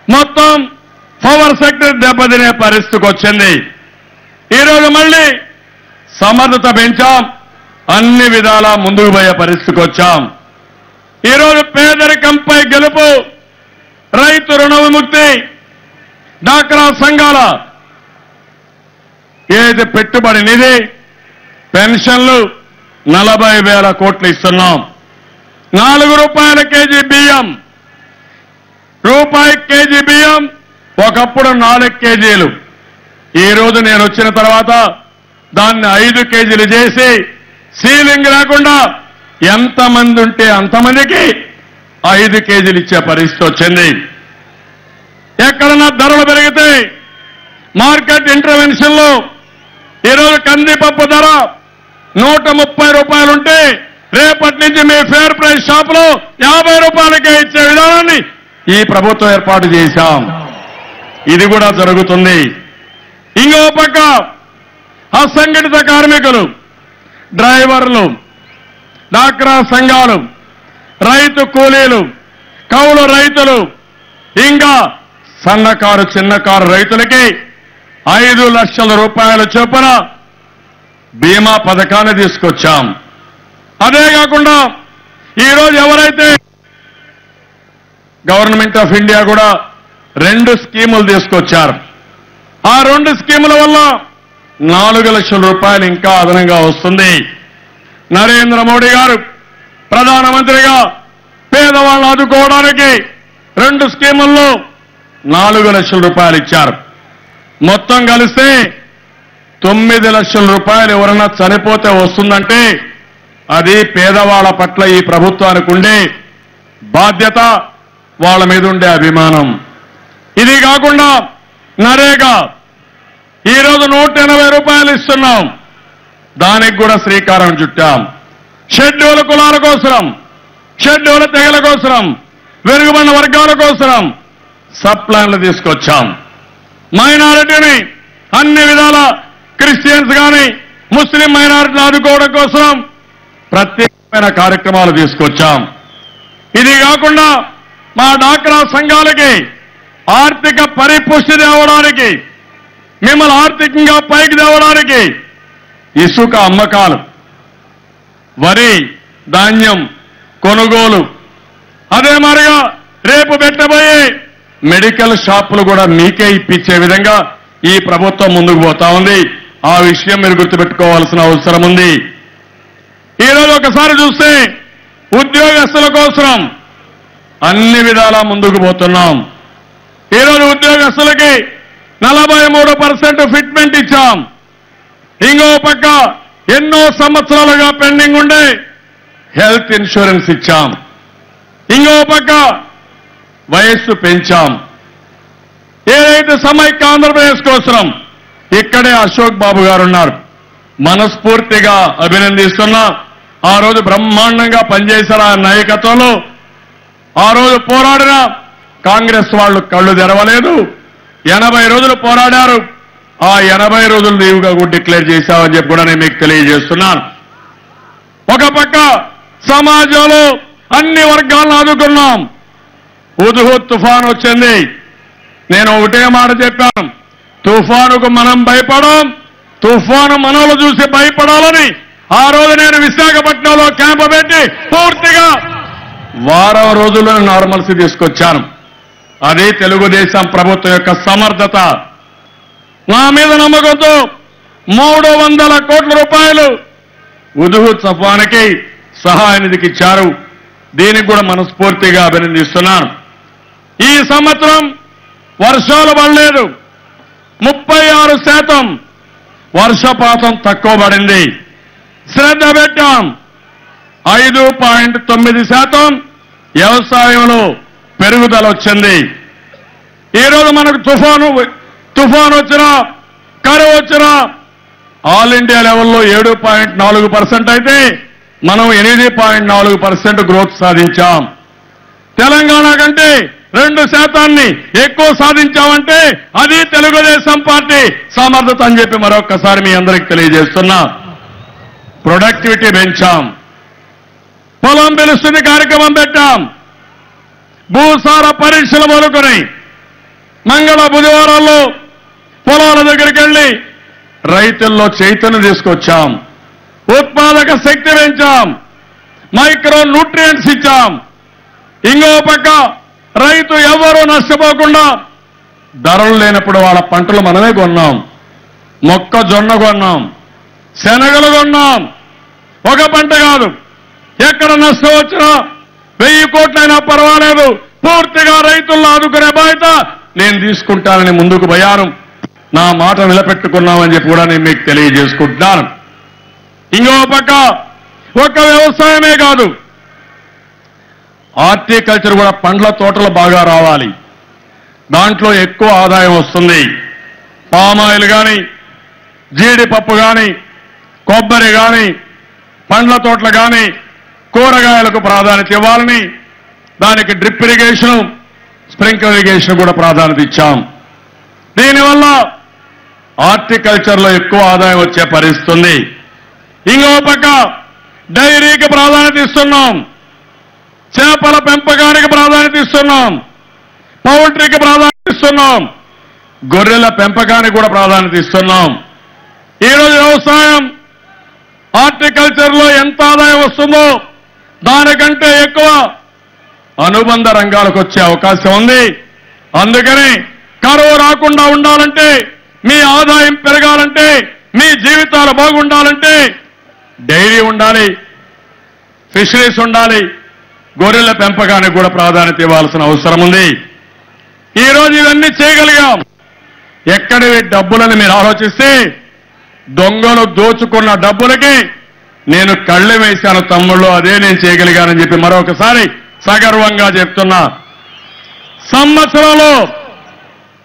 మొత్తం పవర్ సెక్టర్ దెబ్బతినే పరిస్థితికి వచ్చింది. ఈరోజు మళ్ళీ సమర్థత పెంచాం. అన్ని విధాలా ముందుకు పోయే పరిస్థితికి వచ్చాం. ఈరోజు పేదరికంపై గెలుపు, రైతు రుణ విముక్తి, డాక్రా సంఘాల ఏది పెట్టుబడి నిధి, పెన్షన్లు 40,000 కోట్లు ఇస్తున్నాం. 4 రూపాయల కేజీ బియ్యం, రూపాయి కేజీ బియ్యం ఒకప్పుడు 4 కేజీలు. ఈ రోజు నేను వచ్చిన తర్వాత దాన్ని 5 కేజీలు చేసి సీలింగ్ లేకుండా ఎంతమంది ఉంటే అంతమందికి 5 కేజీలు ఇచ్చే పరిస్థితి వచ్చింది. ఎక్కడన్నా ధరలు పెరిగితే మార్కెట్ ఇంటర్వెన్షన్ లో ఈరోజు కందిపప్పు ధర 130 రూపాయలుంటే రేపటి నుంచి మీ ఫేర్ ప్రైస్ షాప్ లో 50 రూపాయలకే ఇచ్చే విధానాన్ని ఈ ప్రభుత్వం ఏర్పాటు చేశాం. ఇది కూడా జరుగుతుంది. ఇంకో పక్క అసంఘటిత కార్మికులు, డ్రైవర్లు, డాక్రా సంఘాలు, రైతు కూలీలు, కౌలు రైతులు, ఇంకా సన్నకారు చిన్నకారు రైతులకి 5 లక్షల రూపాయల చొప్పున బీమా పథకాన్ని తీసుకొచ్చాం. అదే కాకుండా ఈరోజు ఎవరైతే గవర్నమెంట్ ఆఫ్ ఇండియా కూడా 2 స్కీములు తీసుకొచ్చారు. ఆ 2 స్కీముల వల్ల 4 లక్షల రూపాయలు ఇంకా అదనంగా వస్తుంది. నరేంద్ర మోడీ గారు ప్రధానమంత్రిగా పేదవాళ్ళను ఆదుకోవడానికి 2 స్కీముల్లో 4 లక్షల రూపాయలు ఇచ్చారు. మొత్తం కలిస్తే 9 లక్షల రూపాయలు ఎవరన్నా చనిపోతే వస్తుందంటే అది పేదవాళ్ల పట్ల ఈ ప్రభుత్వానికి ఉండే బాధ్యత, వాళ్ళ మీద ఉండే అభిమానం. ఇది కాకుండా నరేగా ఈరోజు 180 రూపాయలు ఇస్తున్నాం, దానికి కూడా శ్రీకారం చుట్టాం. షెడ్యూల్ కులాల కోసం, షెడ్యూల్ తెగల కోసం, వెనుకబడిన వర్గాల కోసం సబ్ ప్లాన్లు తీసుకొచ్చాం. మైనారిటీని అన్ని విధాల క్రిస్టియన్స్ కానీ ముస్లిం మైనారిటీలు ఆదుకోవడం కోసం ప్రత్యేకమైన కార్యక్రమాలు తీసుకొచ్చాం. ఇది కాకుండా మా డాక్రా సంఘాలకి ఆర్థిక పరిపుష్టి తేవడానికి, మిమ్మల్ని ఆర్థికంగా పైకి తేవడానికి ఇసుక అమ్మకాలు, వరి ధాన్యం కొనుగోలు, అదే మాదిరిగా రేపు పెట్టబోయే మెడికల్ షాపులు కూడా మీకే ఇప్పించే విధంగా ఈ ప్రభుత్వం ముందుకు పోతా ఉంది. ఆ విషయం మీరు గుర్తుపెట్టుకోవాల్సిన అవసరం ఉంది. ఈరోజు ఒకసారి చూస్తే ఉద్యోగస్తుల కోసం అన్ని విధాలా ముందుకు పోతున్నాం. ఈరోజు ఉద్యోగస్తులకి 43% ఫిట్మెంట్ ఇచ్చాం. ఇంకో పక్క ఎన్నో సంవత్సరాలుగా పెండింగ్ ఉండే హెల్త్ ఇన్సూరెన్స్ ఇచ్చాం. ఇంకో పక్క వయస్సు పెంచాం. ఏదైతే సమైక్య ఆంధ్రప్రదేశ్ కోసం ఇక్కడే అశోక్ బాబు గారు ఉన్నారు, మనస్ఫూర్తిగా అభినందిస్తున్నా. ఆ రోజు బ్రహ్మాండంగా పనిచేశారు ఆ నాయకత్వంలో. ఆ రోజు పోరాడిన కాంగ్రెస్ వాళ్ళు కళ్ళు తెరవలేదు. 80 రోజులు పోరాడారు. ఆ 80 రోజులు లీవ్గా కూడా డిక్లేర్ చేశామని చెప్పి కూడా నేను మీకు తెలియజేస్తున్నాను. ఒక పక్క సమాజంలో అన్ని వర్గాలను ఆదుకున్నాం. హుద్హుద్ తుఫాన్ వచ్చింది. నేను ఒకటే మాట చెప్పాను, తుఫానుకు మనం భయపడం, తుఫాను మనోళ్ళు చూసి భయపడాలని ఆ రోజు నేను విశాఖపట్నంలో క్యాంపు పెట్టి పూర్తిగా వారం రోజుల్లో నార్మల్సీ తీసుకొచ్చాను. అదే తెలుగుదేశం ప్రభుత్వం యొక్క సమర్థత. నా మీద నమ్మకంతో 300 కోట్ల రూపాయలు హుద్హుద్ తుఫానుకి సహాయ నిధికి ఇచ్చారు. దీనికి కూడా మనస్ఫూర్తిగా అభినందిస్తున్నాను. ఈ సంవత్సరం వర్షాలు పడలేదు. 36% వర్షపాతం తక్కువ పడింది. శ్రద్ధ పెట్టాం. 5.9% వ్యవసాయంలో పెరుగుదల వచ్చింది. ఈరోజు మనకు తుఫాను వచ్చినా కరువు వచ్చినా ఆల్ ఇండియా లెవెల్లో 7.4% అయితే మనం 8.4% గ్రోత్ సాధించాం. తెలంగాణ కంటే 2% ఎక్కువ సాధించామంటే అది తెలుగుదేశం పార్టీ సమర్థత అని చెప్పి మరొక్కసారి మీ అందరికీ తెలియజేస్తున్నా. ప్రొడక్టివిటీ పెంచాం. పొలం పిలుస్తుంది కార్యక్రమం పెట్టాం. భూసార పరీక్షలు మొదలుకొని మంగళ బుధవారాల్లో పొలాల దగ్గరికి వెళ్లి రైతుల్లో చైతన్యం తీసుకొచ్చాం. ఉత్పాదక శక్తి పెంచాం. మైక్రో న్యూట్రియంట్స్ ఇచ్చాం. ఇంకో పక్క రైతు ఎవరూ నష్టపోకుండా ధరలు లేనప్పుడు వాళ్ళ పంటలు మనమే కొన్నాం. మొక్కజొన్న కొన్నాం, శనగలు కొన్నాం. ఒక పంట కాదు, ఎక్కడ నష్టం వచ్చినా 1000 కోట్లైనా పర్వాలేదు, పూర్తిగా రైతులను ఆదుకునే బాధ్యత నేను తీసుకుంటానని ముందుకు పోయాను. నా మాట నిలబెట్టుకున్నామని చెప్పి కూడా నేను మీకు తెలియజేసుకుంటున్నాను. ఇంకో పక్క ఒక్క వ్యవసాయమే కాదు, హార్టికల్చర్ కూడా పండ్ల తోటలు బాగా రావాలి. దాంట్లో ఎక్కువ ఆదాయం వస్తుంది. పామాయిల్ కానీ, జీడిపప్పు కానీ, కొబ్బరి కానీ, పండ్ల తోటలు కానీ, కూరగాయలకు ప్రాధాన్యత ఇవ్వాలని దానికి డ్రిప్ ఇరిగేషన్, స్ప్రింక్లర్ ఇరిగేషన్ కూడా ప్రాధాన్యత ఇచ్చాం. దీనివల్ల హార్టికల్చర్లో ఎక్కువ ఆదాయం వచ్చే పరిస్థితి ఉంది. ఇంకో పక్క డైరీకి ప్రాధాన్యత ఇస్తున్నాం. చేపల పెంపకానికి ప్రాధాన్యత ఇస్తున్నాం. పౌల్ట్రీకి ప్రాధాన్యత ఇస్తున్నాం. గొర్రెల పెంపకానికి కూడా ప్రాధాన్యత ఇస్తున్నాం. ఈరోజు వ్యవసాయం హార్టికల్చర్లో ఎంత ఆదాయం వస్తుందో దానికంటే ఎక్కువ అనుబంధ రంగాలకు వచ్చే అవకాశం ఉంది. అందుకని కరువు రాకుండా ఉండాలంటే, మీ ఆదాయం పెరగాలంటే, మీ జీవితాలు బాగుండాలంటే డైరీ ఉండాలి, ఫిషరీస్ ఉండాలి, గొర్రెల పెంపకానికి కూడా ప్రాధాన్యత ఇవ్వాల్సిన అవసరం ఉంది. ఈరోజు ఇవన్నీ చేయగలిగాం. ఎక్కడివి డబ్బులని మీరు ఆలోచిస్తే దొంగలు దోచుకున్న డబ్బులకి నేను కళ్ళెం వేశాను తమ్ముళ్ళు, అదే నేను చేయగలిగానని చెప్పి మరొకసారి సగర్వంగా చెప్తున్నా. సంవత్సరంలో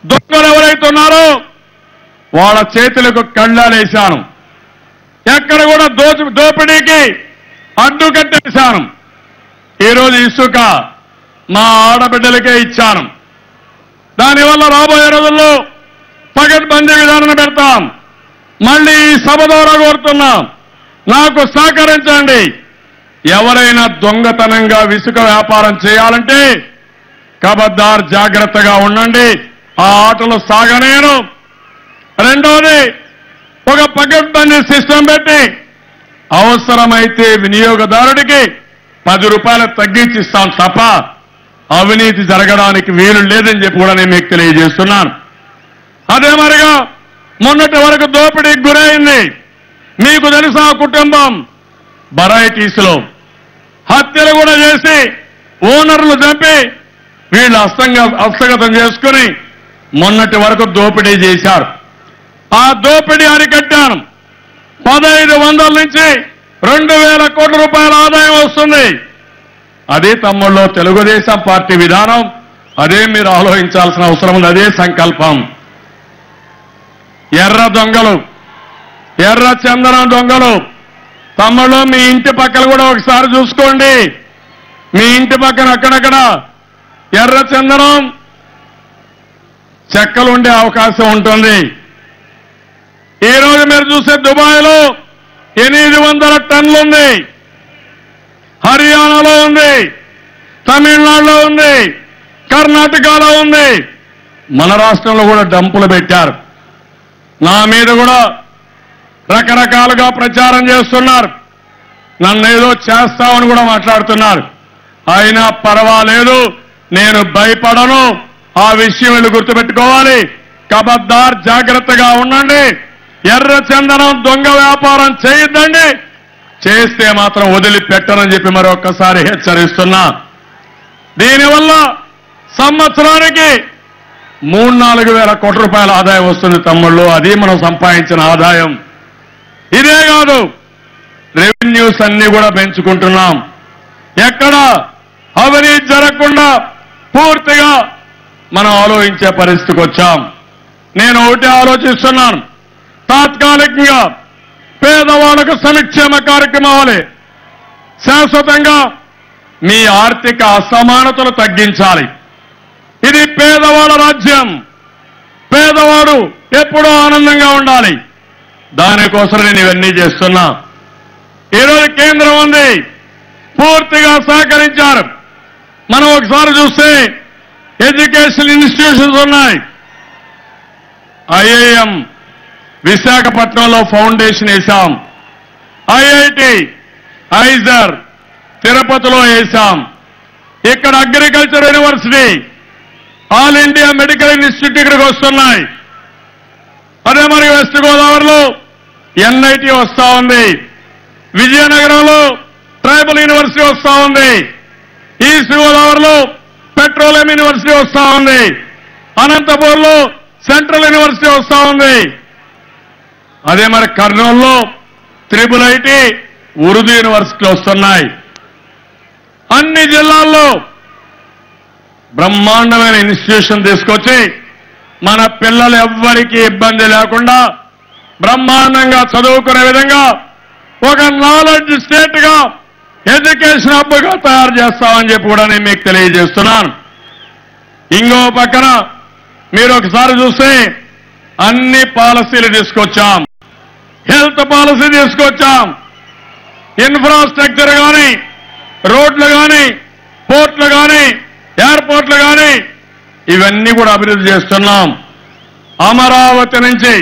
దొంగలు ఎవరైతే ఉన్నారో వాళ్ళ చేతులకు కళ్ళాలేశాను. ఎక్కడ కూడా దోపిడీకి అడ్డుకట్టేశాను. ఈరోజు ఇసుక మా ఆడబిడ్డలకే ఇచ్చాను. దానివల్ల రాబోయే రోజుల్లో పకడ్బందీ విధానం పెడతాం. మళ్ళీ ఈ సభ ద్వారా కోరుతున్నాం, నాకు సహకరించండి. ఎవరైనా దొంగతనంగా ఇసుక వ్యాపారం చేయాలంటే కబద్దార్ జాగ్రత్తగా ఉండండి, ఆ ఆటలు సాగనేను. రెండోది, ఒక పకడ్బందీ సిస్టమ్ పెట్టి అవసరమైతే వినియోగదారుడికి 10 రూపాయలు తగ్గించిస్తాం తప్ప అవినీతి జరగడానికి వీలు లేదని చెప్పి కూడా నేను మీకు తెలియజేస్తున్నాను. అదే మరిగా మొన్నటి వరకు దోపిడీకి గురైంది. మీకు తెలుసా, కుటుంబం వెరైటీస్లో హత్యలు కూడా చేసి ఓనర్లు చంపి వీళ్ళు హస్తగతం చేసుకుని మొన్నటి వరకు దోపిడీ చేశారు. ఆ దోపిడీ అరికట్టాను. 1500 నుంచి 2000 కోట్ల రూపాయల ఆదాయం వస్తుంది. అదే తమ్ముళ్ళు తెలుగుదేశం పార్టీ విధానం, అదే మీరు ఆలోచించాల్సిన అవసరం ఉంది, అదే సంకల్పం. ఎర్ర దొంగలు, ఎర్ర చందనం దొంగలు తమ్ముళ్ళు మీ ఇంటి పక్కన కూడా ఒకసారి చూసుకోండి. మీ ఇంటి పక్కన అక్కడక్కడ ఎర్ర చందనం చెక్కలు ఉండే అవకాశం ఉంటుంది. ఈరోజు మీరు చూసే దుబాయ్లో 800 టన్నులు ఉంది, హర్యానాలో ఉంది, తమిళనాడులో ఉంది, కర్ణాటకలో ఉంది, మన రాష్ట్రంలో కూడా డంపులు పెట్టారు. నా మీద కూడా రకరకాలుగా ప్రచారం చేస్తున్నారు. నన్ను ఏదో చేస్తామని కూడా మాట్లాడుతున్నారు. అయినా పర్వాలేదు, నేను భయపడను. ఆ విషయం వీళ్ళు గుర్తుపెట్టుకోవాలి. కబద్దార్ జాగ్రత్తగా ఉండండి. ఎర్ర చందనం దొంగ వ్యాపారం చేయొద్దండి. చేస్తే మాత్రం వదిలిపెట్టనని చెప్పి మరొక్కసారి హెచ్చరిస్తున్నా. దీనివల్ల సంవత్సరానికి 3-4 వేల కోట్ల రూపాయల ఆదాయం వస్తుంది తమ్ముళ్ళు. అది మనం సంపాదించిన ఆదాయం. ఇదే కాదు, రెవెన్యూస్ అన్ని కూడా పెంచుకుంటున్నాం. ఎక్కడ అవినీతి జరగకుండా పూర్తిగా మనం ఆలోచించే పరిస్థితికి వచ్చాం. నేను ఒకటే ఆలోచిస్తున్నాను, తాత్కాలికంగా పేదవాళ్లకు సంక్షేమ కార్యక్రమాలు శాశ్వతంగా మీ ఆర్థిక అసమానతలు తగ్గించాలి. ఇది పేదవాళ్ళ రాజ్యం. పేదవాడు ఎప్పుడూ ఆనందంగా ఉండాలి. దానికోసం నేను ఇవన్నీ చేస్తున్నా. ఈరోజు కేంద్రం ఉంది, పూర్తిగా సహకరించారు. మనం ఒకసారి చూస్తే ఎడ్యుకేషన్ ఇన్స్టిట్యూషన్స్ ఉన్నాయి. ఐఐఎం విశాఖపట్నంలో ఫౌండేషన్ వేశాం. ఐఐటి ఐజర్ తిరుపతిలో వేశాం. ఇక్కడ agriculture university, all India medical institute ఇక్కడికి వస్తున్నాయి. అదే మరి వెస్ట్ గోదావరిలో ఎన్ఐటి వస్తా ఉంది. విజయనగరంలో ట్రైబల్ యూనివర్సిటీ వస్తా ఉంది. ఈస్ట్ గోదావరిలో పెట్రోలియం యూనివర్సిటీ వస్తా ఉంది. అనంతపూర్లో సెంట్రల్ యూనివర్సిటీ వస్తా ఉంది. అదే మరి కర్నూలులో IIIT ఉర్దూ యూనివర్సిటీ వస్తున్నాయి. అన్ని జిల్లాల్లో బ్రహ్మాండమైన ఇన్స్టిట్యూషన్ తీసుకొచ్చి మన పిల్లలు ఎవ్వరికీ ఇబ్బంది లేకుండా బ్రహ్మాండంగా చదువుకునే విధంగా ఒక నాలెడ్జ్ స్టేట్ గా ఎడ్యుకేషన్ హబ్గా తయారు చేస్తామని చెప్పి కూడా నేను మీకు తెలియజేస్తున్నాను. ఇంకో పక్కన మీరు ఒకసారి చూస్తే అన్ని పాలసీలు తీసుకొచ్చాం. హెల్త్ పాలసీ తీసుకొచ్చాం. ఇన్ఫ్రాస్ట్రక్చర్ కానీ, రోడ్లు కానీ, పోర్ట్లు కానీ, ఎయిర్పోర్ట్లు కానీ ఇవన్నీ కూడా అభివృద్ధి చేస్తున్నాం. అమరావతి నుంచి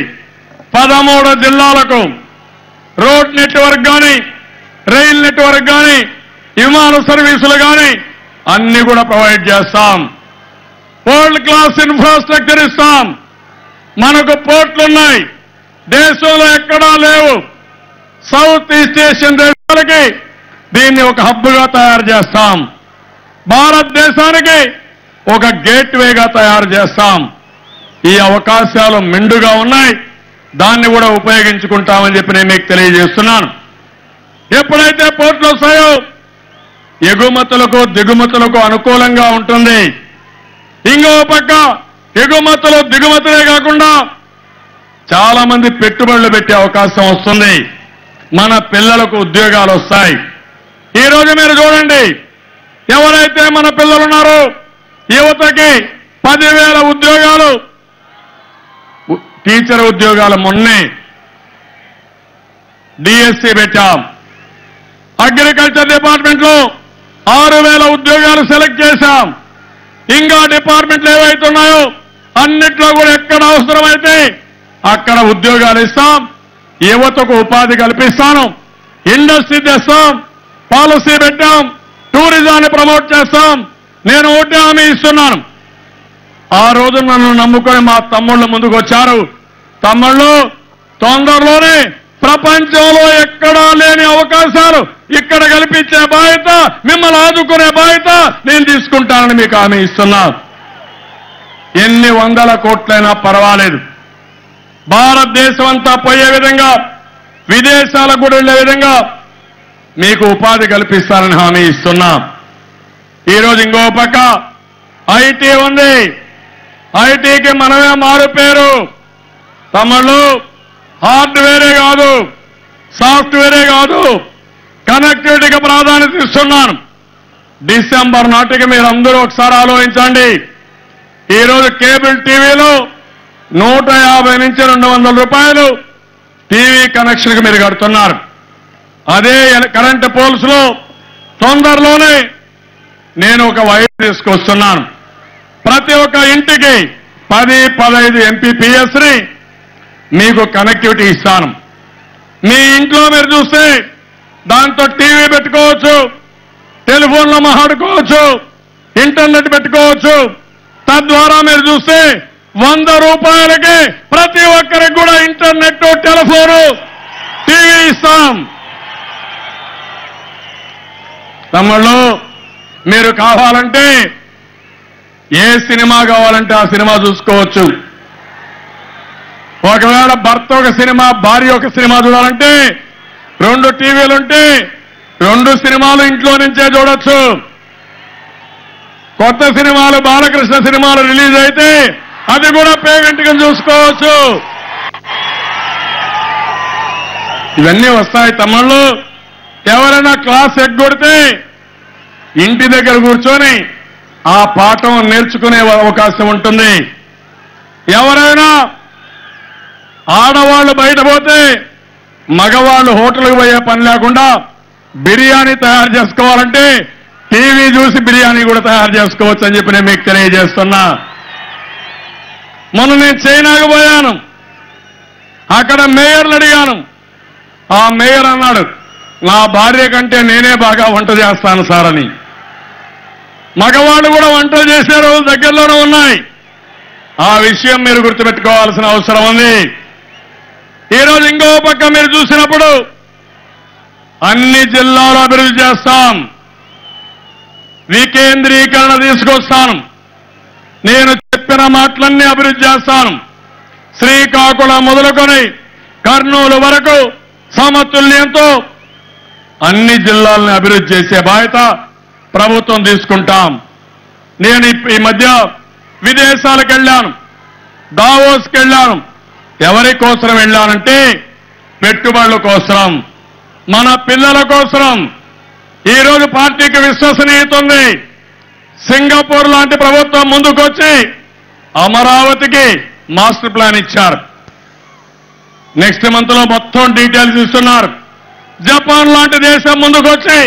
13 జిల్లాలకు రోడ్ నెట్వర్క్ కానీ, రైల్ నెట్వర్క్ కానీ, విమాన సర్వీసులు కానీ అన్ని కూడా ప్రొవైడ్ చేస్తాం. వరల్డ్ క్లాస్ ఇన్ఫ్రాస్ట్రక్చర్ ఇస్తాం. మనకు పోర్ట్లున్నాయి, దేశంలో ఎక్కడా లేవు. సౌత్ ఈస్ట్ ఏషియన్ దేశాలకి దీన్ని ఒక హబ్గా తయారు చేస్తాం. భారతదేశానికి ఒక గేట్వేగా తయారు చేస్తాం. ఈ అవకాశాలు మెండుగా ఉన్నాయి. దాన్ని కూడా ఉపయోగించుకుంటామని చెప్పి నేను మీకు తెలియజేస్తున్నాను. ఎప్పుడైతే పోర్టులు వస్తాయో ఎగుమతులకు దిగుమతులకు అనుకూలంగా ఉంటుంది. ఇంకో పక్క ఎగుమతులు దిగుమతులే కాకుండా చాలా మంది పెట్టుబడులు పెట్టే అవకాశం వస్తుంది. మన పిల్లలకు ఉద్యోగాలు వస్తాయి. ఈ రోజు మీరు చూడండి, ఎవరైతే మన పిల్లలు ఉన్నారో యువతకి 10,000 ఉద్యోగాలు, టీచర్ ఉద్యోగాలు మొన్నే డిఎస్సి పెట్టాం. అగ్రికల్చర్ డిపార్ట్మెంట్ లో 6,000 ఉద్యోగాలు సెలెక్ట్ చేశాం. ఇంకా డిపార్ట్మెంట్లు ఏవైతున్నాయో అన్నిట్లో కూడా ఎక్కడ అవసరమైతే అక్కడ ఉద్యోగాలు ఇస్తాం. యువతకు ఉపాధి కల్పిస్తాను. ఇండస్ట్రీ తెస్తాం, పాలసీ పెట్టాం, టూరిజాన్ని ప్రమోట్ చేస్తాం. నేను ఒకటి హామీ ఇస్తున్నాను. ఆ రోజు నన్ను నమ్ముకొని మా తమ్ముళ్ళు ముందుకు వచ్చారు. తమ్ముళ్ళు, తొందరలోనే ప్రపంచంలో ఎక్కడా లేని అవకాశాలు ఇక్కడ కల్పించే బాధ్యత, మిమ్మల్ని ఆదుకునే బాధ్యత నేను తీసుకుంటానని మీకు హామీ ఇస్తున్నాను. ఎన్ని 100 కోట్లైనా పర్వాలేదు, భారతదేశం అంతా పోయే విధంగా, విదేశాలకు కూడా వెళ్లే విధంగా మీకు ఉపాధి కల్పిస్తానని హామీ ఇస్తున్నాం. ఈరోజు ఇంకో పక్క ఐటీ ఉంది. ఐటీకి మనమే మారుపేరు. తమ్ముళ్ళు, హార్డ్వేరే కాదు, సాఫ్ట్వేరే కాదు, కనెక్టివిటీకి ప్రాధాన్యత ఇస్తున్నాను. డిసెంబర్ నాటికి మీరందరూ ఒకసారి ఆలోచించండి. ఈరోజు కేబుల్ టీవీలో 150 నుంచి 200 రూపాయలు టీవీ కనెక్షన్కి మీరు కడుతున్నారు. అదే కరెంటు పోల్స్ లో తొందరలోనే నేను ఒక వైర్ తీసుకొస్తున్నాను. ప్రతి ఒక్క ఇంటికి 10-15 MPPS ని మీకు కనెక్టివిటీ ఇస్తాను. మీ ఇంట్లో మీరు చూస్తే దాంతో టీవీ పెట్టుకోవచ్చు, టెలిఫోన్లో మాట్లాడుకోవచ్చు, ఇంటర్నెట్ పెట్టుకోవచ్చు. తద్వారా మీరు చూస్తే 100 రూపాయలకి ప్రతి ఒక్కరికి కూడా ఇంటర్నెట్, టెలిఫోను, టీవీ ఇస్తాం. తమ్ముళ్ళు, మీరు కావాలంటే ఏ సినిమా కావాలంటే ఆ సినిమా చూసుకోవచ్చు. ఒకవేళ భర్త ఒక సినిమా, భార్య ఒక సినిమా చూడాలంటే 2 టీవీలుంటే 2 సినిమాలు ఇంట్లో నుంచే చూడొచ్చు. కొత్త సినిమాలు, బాలకృష్ణ సినిమాలు రిలీజ్ అయితే అది కూడా పేమెంట్గా చూసుకోవచ్చు. ఇవన్నీ వస్తాయి తమ్ముళ్ళు. ఎవరైనా క్లాస్ ఎగ్గొడితే ఇంటి దగ్గర కూర్చొని ఆ పాఠం నేర్చుకునే అవకాశం ఉంటుంది. ఎవరైనా ఆడవాళ్లు బయట పోతే మగవాళ్లు హోటల్కి పోయే పని లేకుండా బిర్యానీ తయారు చేసుకోవాలంటే టీవీ చూసి బిర్యానీ కూడా తయారు చేసుకోవచ్చు అని చెప్పి నేను మీకు తెలియజేస్తున్నా. మొన్న నేను చైనాకు పోయాను. అక్కడ మేయర్లు అడిగాను. ఆ మేయర్ అన్నాడు, నా భార్య కంటే నేనే బాగా వంట చేస్తాను సార్ అని. మగవాళ్ళు కూడా వంటలు చేసే రోజులు దగ్గరలోనే ఉన్నాయి. ఆ విషయం మీరు గుర్తుపెట్టుకోవాల్సిన అవసరం ఉంది. ఈరోజు ఇంకో పక్క మీరు చూసినప్పుడు అన్ని జిల్లాలు అభివృద్ధి చేస్తాం, వికేంద్రీకరణ తీసుకొస్తాను. నేను చెప్పిన మాటలన్నీ అభివృద్ధి చేస్తాను. శ్రీకాకుళం మొదలుకొని కర్నూలు వరకు సమతుల్యంతో అన్ని జిల్లాలను అభివృద్ధి చేసే బాధ్యత ప్రభుత్వం తీసుకుంటాం. నేను ఈ మధ్య విదేశాలకు వెళ్ళాను, దావోస్కి వెళ్ళాను. ఎవరి కోసం వెళ్ళానంటే పెట్టుబడుల కోసం, మన పిల్లల కోసం. ఈరోజు పార్టీకి విశ్వసనీయత ఉంది. సింగపూర్ లాంటి ప్రభుత్వం ముందుకొచ్చి అమరావతికి మాస్టర్ ప్లాన్ ఇచ్చారు. నెక్స్ట్ మంత్ లో మొత్తం డీటెయిల్స్ ఇస్తున్నారు. జపాన్ లాంటి దేశం ముందుకొచ్చి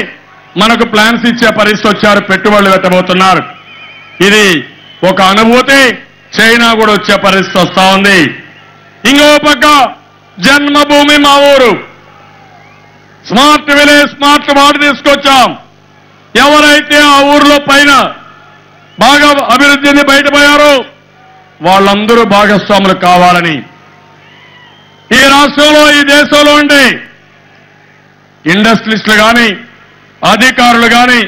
మనకు ప్లాన్స్ ఇచ్చే పరిస్థితి వచ్చారు, పెట్టుబడులు పెట్టబోతున్నారు. ఇది ఒక అనుభూతి. చైనా కూడా వచ్చే పరిస్థితి వస్తా ఉంది. ఇంకో పక్క జన్మభూమి మా ఊరు, స్మార్ట్ విలేజ్, స్మార్ట్ వార్డు తీసుకొచ్చాం. ఎవరైతే ఆ ఊర్లో పైన బాగా అభివృద్ధిని బయటపోయారో వాళ్ళందరూ భాగస్వాములు కావాలని ఈ రాష్ట్రంలో, ఈ దేశంలో ఉండే ఇండస్ట్రియలిస్టులు కానీ, అధికారులు కానీ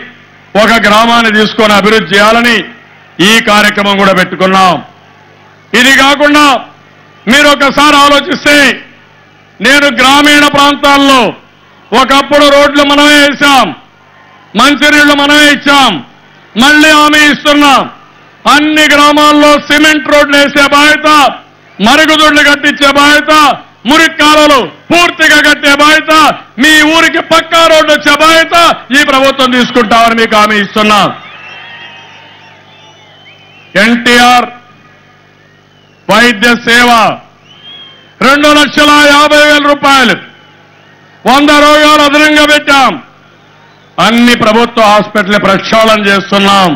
ఒక గ్రామాన్ని తీసుకొని అభివృద్ధి చేయాలని ఈ కార్యక్రమం కూడా పెట్టుకున్నాం. ఇది కాకుండా మీరు ఒకసారి ఆలోచిస్తే నేను గ్రామీణ ప్రాంతాల్లో ఒకప్పుడు రోడ్లు మనమే వేశాం, మంచినీళ్లు మనమే ఇచ్చాం, మళ్ళీ హామీ ఇస్తున్నాం. అన్ని గ్రామాల్లో సిమెంట్ రోడ్లు వేసే బాధ్యత, మరుగుదొడ్లు కట్టించే బాధ్యత, మురికి కాలువలు పూర్తిగా కట్టే బాధ్యత, మీ ఊరికి పక్కా రోడ్డు వచ్చే బాధ్యత ఈ ప్రభుత్వం తీసుకుంటామని మీకు హామీ ఇస్తున్నాం. ఎన్టీఆర్ వైద్య సేవ 2,50,000 రూపాయలు 100 రోగాలు అదనంగా పెట్టాం. అన్ని ప్రభుత్వ హాస్పిటల్ ప్రక్షాళన చేస్తున్నాం.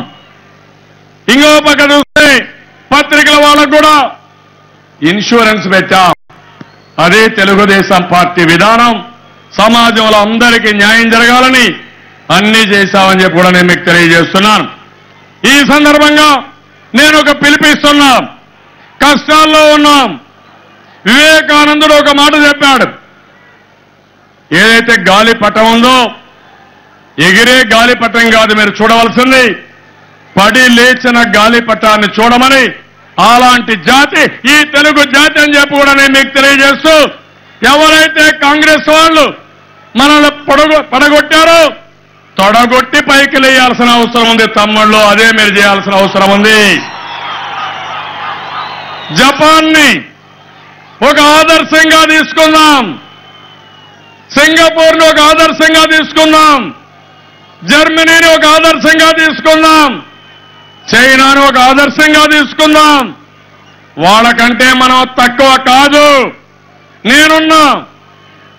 ఇంకో పక్క చూస్తే పత్రికల వాళ్ళకు కూడా ఇన్సూరెన్స్ పెట్టాం. అదే తెలుగుదేశం పార్టీ విధానం. సమాజంలో అందరికీ న్యాయం జరగాలని అన్ని చేశామని చెప్పి కూడా నేను మీకు తెలియజేస్తున్నాను. ఈ సందర్భంగా నేను ఒక పిలిపిస్తున్నా. కష్టాల్లో ఉన్నాం. వివేకానందుడు ఒక మాట చెప్పాడు. ఏదైతే గాలిపటం ఉందో ఎగిరే గాలిపటం కాదు మీరు చూడవలసింది, పడి లేచిన గాలిపటాన్ని చూడమని. అలాంటి జాతి ఈ తెలుగు జాతి అని చెప్పి కూడా నేను మీకు తెలియజేస్తూ, ఎవరైతే కాంగ్రెస్ వాళ్ళు మనల్ని పడగొట్టారో తొడగొట్టి పైకి లేయాల్సిన అవసరం ఉంది తమ్ముళ్ళు. అదే మీరు చేయాల్సిన అవసరం ఉంది. జపాన్ని ఒక ఆదర్శంగా తీసుకుందాం, సింగపూర్ను ఒక ఆదర్శంగా తీసుకుందాం, జర్మనీని ఒక ఆదర్శంగా తీసుకుందాం, చైనాను ఒక ఆదర్శంగా తీసుకుందాం. వాళ్ళకంటే మనం తక్కువ కాదు. నేనున్నా,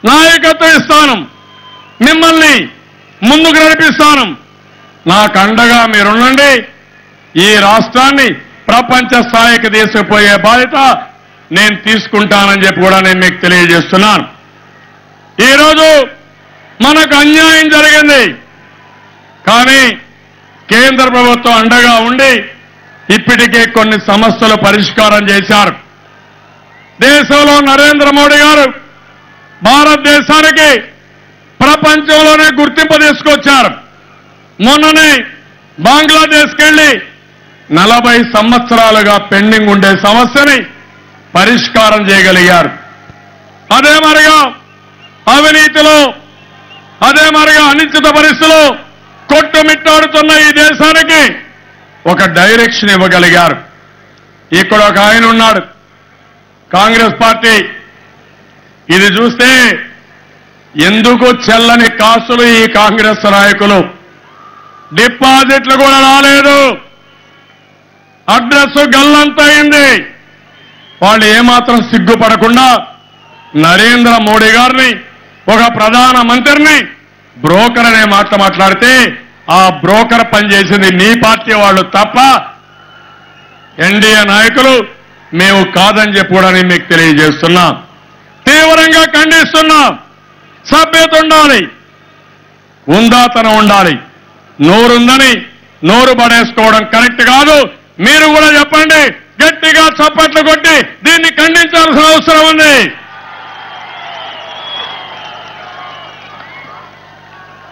నాయకత్వం ఇస్తాను, మిమ్మల్ని ముందుకు నడిపిస్తాను. నాకు అండగా మీరుండండి. ఈ రాష్ట్రాన్ని ప్రపంచ స్థాయికి తీసుకుపోయే బాధ్యత నేను తీసుకుంటానని చెప్పి కూడా నేను మీకు తెలియజేస్తున్నాను. ఈరోజు మనకు అన్యాయం జరిగింది, కానీ కేంద్ర ప్రభుత్వం అండగా ఉండి ఇప్పటికే కొన్ని సమస్యలు పరిష్కారం చేశారు. దేశంలో నరేంద్ర మోడీ గారు భారతదేశానికి ప్రపంచంలోనే గుర్తింపు తీసుకొచ్చారు. మొన్ననే బంగ్లాదేశ్కి వెళ్లి 40 సంవత్సరాలుగా పెండింగ్ ఉండే సమస్యని పరిష్కారం చేయగలిగారు. అదే మరిగా అవినీతిలో, అదే మరిగా అనిశ్చిత పరిస్థితుల్లో కొట్టుమిట్టాడుతున్న ఈ దేశానికి ఒక డైరెక్షన్ ఇవ్వగలిగారు. ఇక్కడ ఒక ఆయన ఉన్నాడు, కాంగ్రెస్ పార్టీ. ఇది చూస్తే ఎందుకు చెల్లని కాసులు ఈ కాంగ్రెస్ నాయకులు. డిపాజిట్లు కూడా రాలేదు, అడ్రస్ గల్లంతయింది. వాళ్ళు ఏమాత్రం సిగ్గుపడకుండా నరేంద్ర మోడీ గారిని, ఒక ప్రధాన మంత్రిని బ్రోకర్ అనే మాట మాట్లాడితే ఆ బ్రోకర్ పనిచేసింది మీ పార్టీ వాళ్ళు తప్ప ఎన్డీఏ నాయకులు మేము కాదని చెప్పి కూడా నేను మీకు తెలియజేస్తున్నాం. తీవ్రంగా ఖండిస్తున్నాం. సభ్యత ఉండాలి, ఉందాతనం ఉండాలి. నోరుందని నోరు పడేసుకోవడం కరెక్ట్ కాదు. మీరు కూడా చెప్పండి, గట్టిగా చప్పట్లు కొట్టి దీన్ని ఖండించాల్సిన అవసరం ఉంది.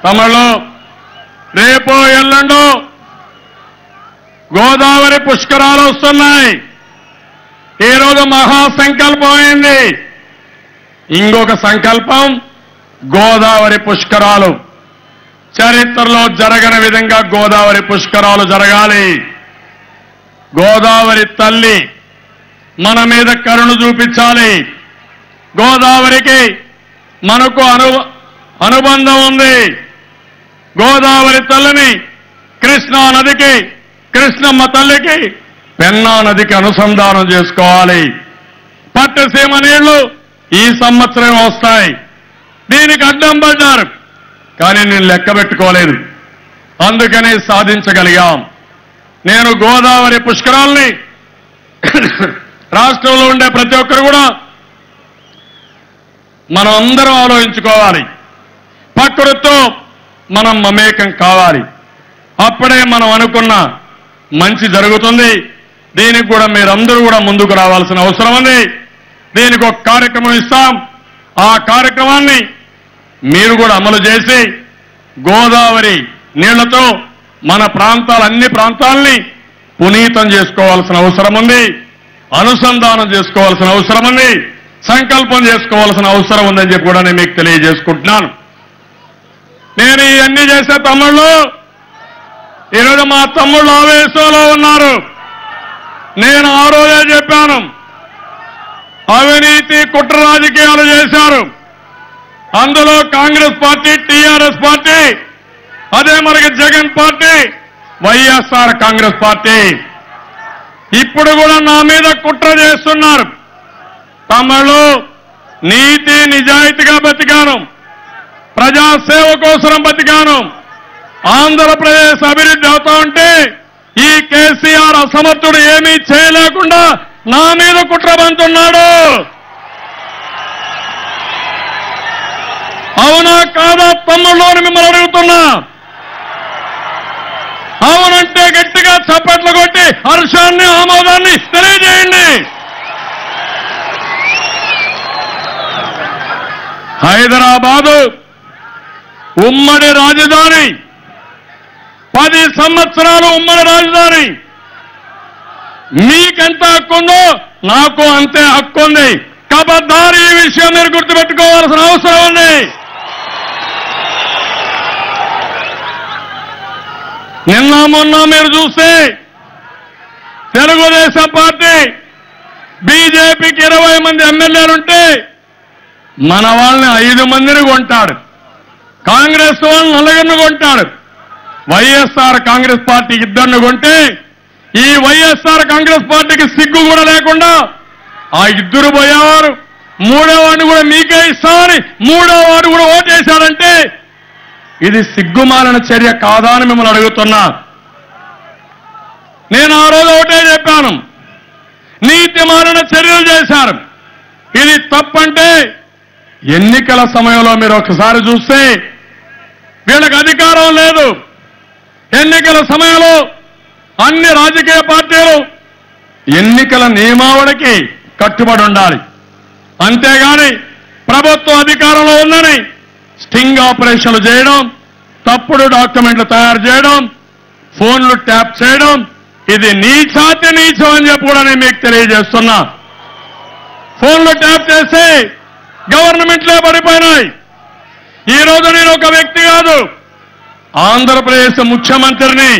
తమలో రేపో ఎల్లుండో గోదావరి పుష్కరాలు వస్తున్నాయి. ఈరోజు మహాసంకల్పం అయింది. ఇంకొక సంకల్పం గోదావరి పుష్కరాలు. చరిత్రలో జరగని విధంగా గోదావరి పుష్కరాలు జరగాలి. గోదావరి తల్లి మన మీద కరుణ చూపించాలి. గోదావరికి మనకు అనుబంధం ఉంది. గోదావరి తల్లిని కృష్ణా నదికి, కృష్ణమ్మ తల్లికి పెన్నా నదికి అనుసంధానం చేసుకోవాలి. పట్టసీమ నీళ్లు ఈ సంవత్సరం వస్తాయి. దీనికి అడ్డం పడ్డారు, కానీ నేను లెక్క పెట్టుకోలేదు. అందుకనే సాధించగలిగాం. నేను గోదావరి పుష్కరాల్ని రాష్ట్రంలో ఉండే ప్రతి ఒక్కరు కూడా మనం అందరం ఆలోచించుకోవాలి. ప్రకృతితో మనం మమేకం కావాలి. అప్పుడే మనం అనుకున్న మంచి జరుగుతుంది. దీనికి కూడా మీరందరూ కూడా ముందుకు రావాల్సిన అవసరం ఉంది. దీనికి ఒక కార్యక్రమం ఇస్తాం. ఆ కార్యక్రమాన్ని మీరు కూడా అమలు చేసి గోదావరి నీళ్లతో మన ప్రాంతాలన్నీ ప్రాంతాలని పునీతం చేసుకోవాల్సిన అవసరం ఉంది. అనుసంధానం చేసుకోవాల్సిన అవసరం ఉంది, సంకల్పం చేసుకోవాల్సిన అవసరం ఉందని చెప్పి కూడా నేను మీకు తెలియజేసుకుంటున్నాను. నేను ఇవన్నీ చేసే తమ్ముళ్ళు, ఈరోజు మా తమ్ముళ్ళు ఆవేశంలో ఉన్నారు. నేను ఆ రోజే చెప్పాను, అవినీతి కుట్ర రాజకీయాలు చేశారు. అందులో కాంగ్రెస్ పార్టీ, టీఆర్ఎస్ పార్టీ, అదే మనకి జగన్ పార్టీ, వైఎస్ఆర్ కాంగ్రెస్ పార్టీ. ఇప్పుడు కూడా నా మీద కుట్ర చేస్తున్నారు. తమ్ముళ్ళు, నీతి నిజాయితీగా బతికాను, ప్రజాసేవ కోసం బతికాను. ఆంధ్రప్రదేశ్ అభివృద్ధి అవుతా ఉంటే ఈ కేసీఆర్ అసమర్థుడు ఏమీ చేయలేకుండా నా మీద కుట్ర బంతున్నాడు. అవునా కాదా తమ్ముళ్ళు అని మిమ్మల్ని అడుగుతున్నా. అవునంటే గట్టిగా చప్పట్లు కొట్టి హర్షాన్ని, ఆమోదాన్ని తెలియజేయండి. హైదరాబాదు ఉమ్మడి రాజధాని, 10 సంవత్సరాలు ఉమ్మడి రాజధాని. మీకెంత హక్కు ఉందో నాకు అంతే హక్కు ఉంది. కబద్దారి ఈ విషయం మీరు గుర్తుపెట్టుకోవాల్సిన అవసరం ఉంది. నిన్న మొన్న మీరు చూస్తే తెలుగుదేశం పార్టీ, బీజేపీకి 20 మంది ఎమ్మెల్యేలుంటే మన వాళ్ళని 5 మందిని కొంటాడు, కాంగ్రెస్ వాళ్ళని 4 కొంటాడు. వైఎస్ఆర్ కాంగ్రెస్ పార్టీకి 2 కొంటే ఈ వైఎస్ఆర్ కాంగ్రెస్ పార్టీకి సిగ్గు కూడా లేకుండా ఆ 2 పోయేవారు, 3వ వాడిని కూడా మీకే ఇస్తామని 3వ వాడు కూడా ఓటేశాడంటే ఇది సిగ్గుమాలిన చర్య కాదా అని మిమ్మల్ని అడుగుతున్నా. నేను ఆ రోజు ఒకటే చెప్పాను, నీతి మాలిన చర్యలు చేశారు. ఇది తప్పంటే ఎన్నికల సమయంలో మీరు ఒకసారి చూస్తే వీళ్ళకి అధికారం లేదు. ఎన్నికల సమయంలో అన్ని రాజకీయ పార్టీలు ఎన్నికల నియమావళికి కట్టుబడి ఉండాలి. అంతేగాని ప్రభుత్వం అధికారంలో ఉందని స్టింగ్ ఆపరేషన్లు చేయడం, తప్పుడు డాక్యుమెంట్లు తయారు చేయడం, ఫోన్లు ట్యాప్ చేయడం, ఇది నీచాతి నీచం అని చెప్పి కూడా నేను మీకు తెలియజేస్తున్నా. ఫోన్లు ట్యాప్ చేస్తే గవర్నమెంట్లే పడిపోయినాయి. ఈ రోజు నేను ఒక వ్యక్తి కాదు, ఆంధ్రప్రదేశ్ ముఖ్యమంత్రిని,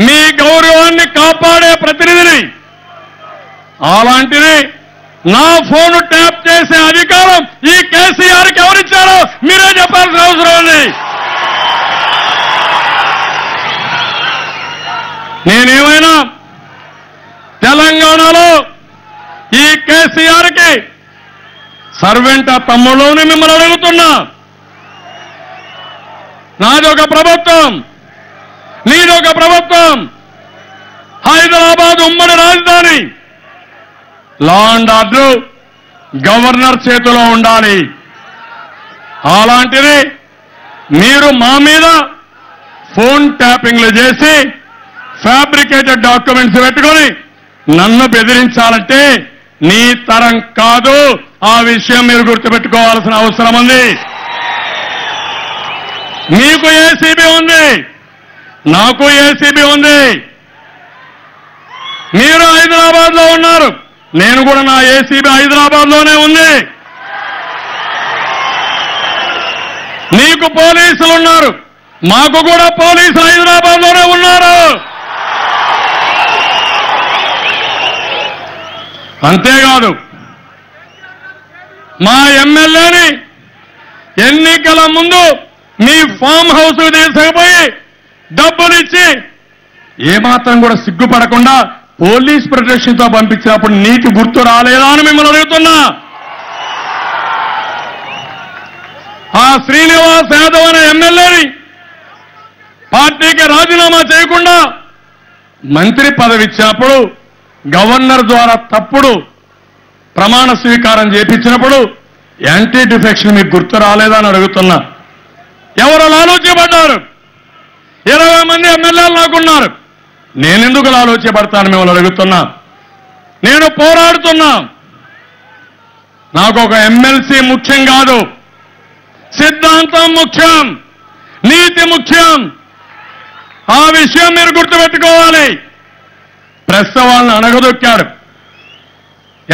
మీ గౌరవాన్ని కాపాడే ప్రతినిధిని. అలాంటిది నా ఫోన్ ట్యాప్ చేసే అధికారం ఈ కేసీఆర్కి ఎవరిచ్చారో మీరే చెప్పాల్సిన అవసరం ఉంది. నేనేమైనా తెలంగాణలో ఈ కేసీఆర్కి సర్వెంట్ తమ్ముళ్ళని మిమ్మల్ని అడుగుతున్నా. నాదొక ప్రభుత్వం, నీదొక ప్రభుత్వం. హైదరాబాద్ ఉమ్మడి రాజధాని, లా అండ్ ఆర్డర్ గవర్నర్ చేతిలో ఉండాలి. అలాంటిది మీరు మా మీద ఫోన్ ట్యాపింగ్లు చేసి ఫ్యాబ్రికేటెడ్ డాక్యుమెంట్స్ పెట్టుకొని నన్ను బెదిరించాలంటే నీ తరం కాదు. ఆ విషయం మీరు గుర్తుపెట్టుకోవాల్సిన అవసరం ఉంది. మీకు ఏసీబీ ఉంది, నాకు ఏసీబీ ఉంది. మీరు హైదరాబాద్ లో ఉన్నారు, నేను కూడా నా ఏసీబీ హైదరాబాద్ లోనే ఉంది. నీకు పోలీసులు ఉన్నారు, మాకు కూడా పోలీసులు హైదరాబాద్ లోనే ఉన్నారు. అంతేకాదు, మా ఎమ్మెల్యేని ఎన్నికల ముందు మీ ఫామ్ హౌస్ తీసుకుపోయి డబ్బులిచ్చి ఏమాత్రం కూడా సిగ్గుపడకుండా పోలీస్ ప్రొటెక్షన్తో పంపించినప్పుడు నీకు గుర్తు రాలేదా అని మిమ్మల్ని అడుగుతున్నా. ఆ శ్రీనివాస్ యాదవ్ అనే ఎమ్మెల్యేని పార్టీకి రాజీనామా చేయకుండా మంత్రి పదవి ఇచ్చినప్పుడు గవర్నర్ ద్వారా తప్పుడు ప్రమాణ స్వీకారం చేపించినప్పుడు యాంటీ డిఫెక్షన్ మీకు గుర్తు రాలేదా అని అడుగుతున్నా. ఎవరు ఆలోచించబడ్డారు? 20 మంది ఎమ్మెల్యేలు నాకున్నారు. నేనెందుకు ఆలోచించబడతాను మిమ్మల్ని అడుగుతున్నా. నేను పోరాడుతున్నా. నాకు ఒక ఎమ్మెల్సీ ముఖ్యం కాదు, సిద్ధాంతం ముఖ్యం, నీతి ముఖ్యం. ఆ విషయం మీరు గుర్తుపెట్టుకోవాలి. ప్రెస్ వాళ్ళని అణగదొక్కాడు,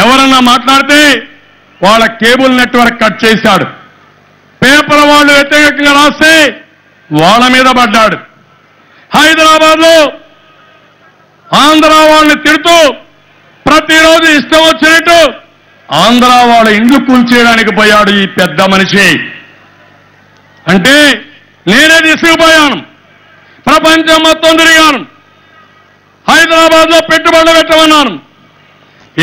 ఎవరన్నా మాట్లాడితే వాళ్ళ కేబుల్ నెట్వర్క్ కట్ చేశాడు. పేపర్ వాళ్ళు వ్యతిరేకంగా రాస్తే వాళ్ళ మీద పడ్డాడు. హైదరాబాద్లో ఆంధ్ర వాళ్ళని తిడుతూ ప్రతిరోజు ఇష్టం వచ్చినట్టు ఆంధ్ర వాళ్ళ ఇండ్లు కూల్చేయడానికి పోయాడు ఈ పెద్ద మనిషి. అంటే నేనే తీసుకుపోయాను, ప్రపంచం మొత్తం తిరిగాను, హైదరాబాద్లో పెట్టుబడులు పెట్టమన్నాను.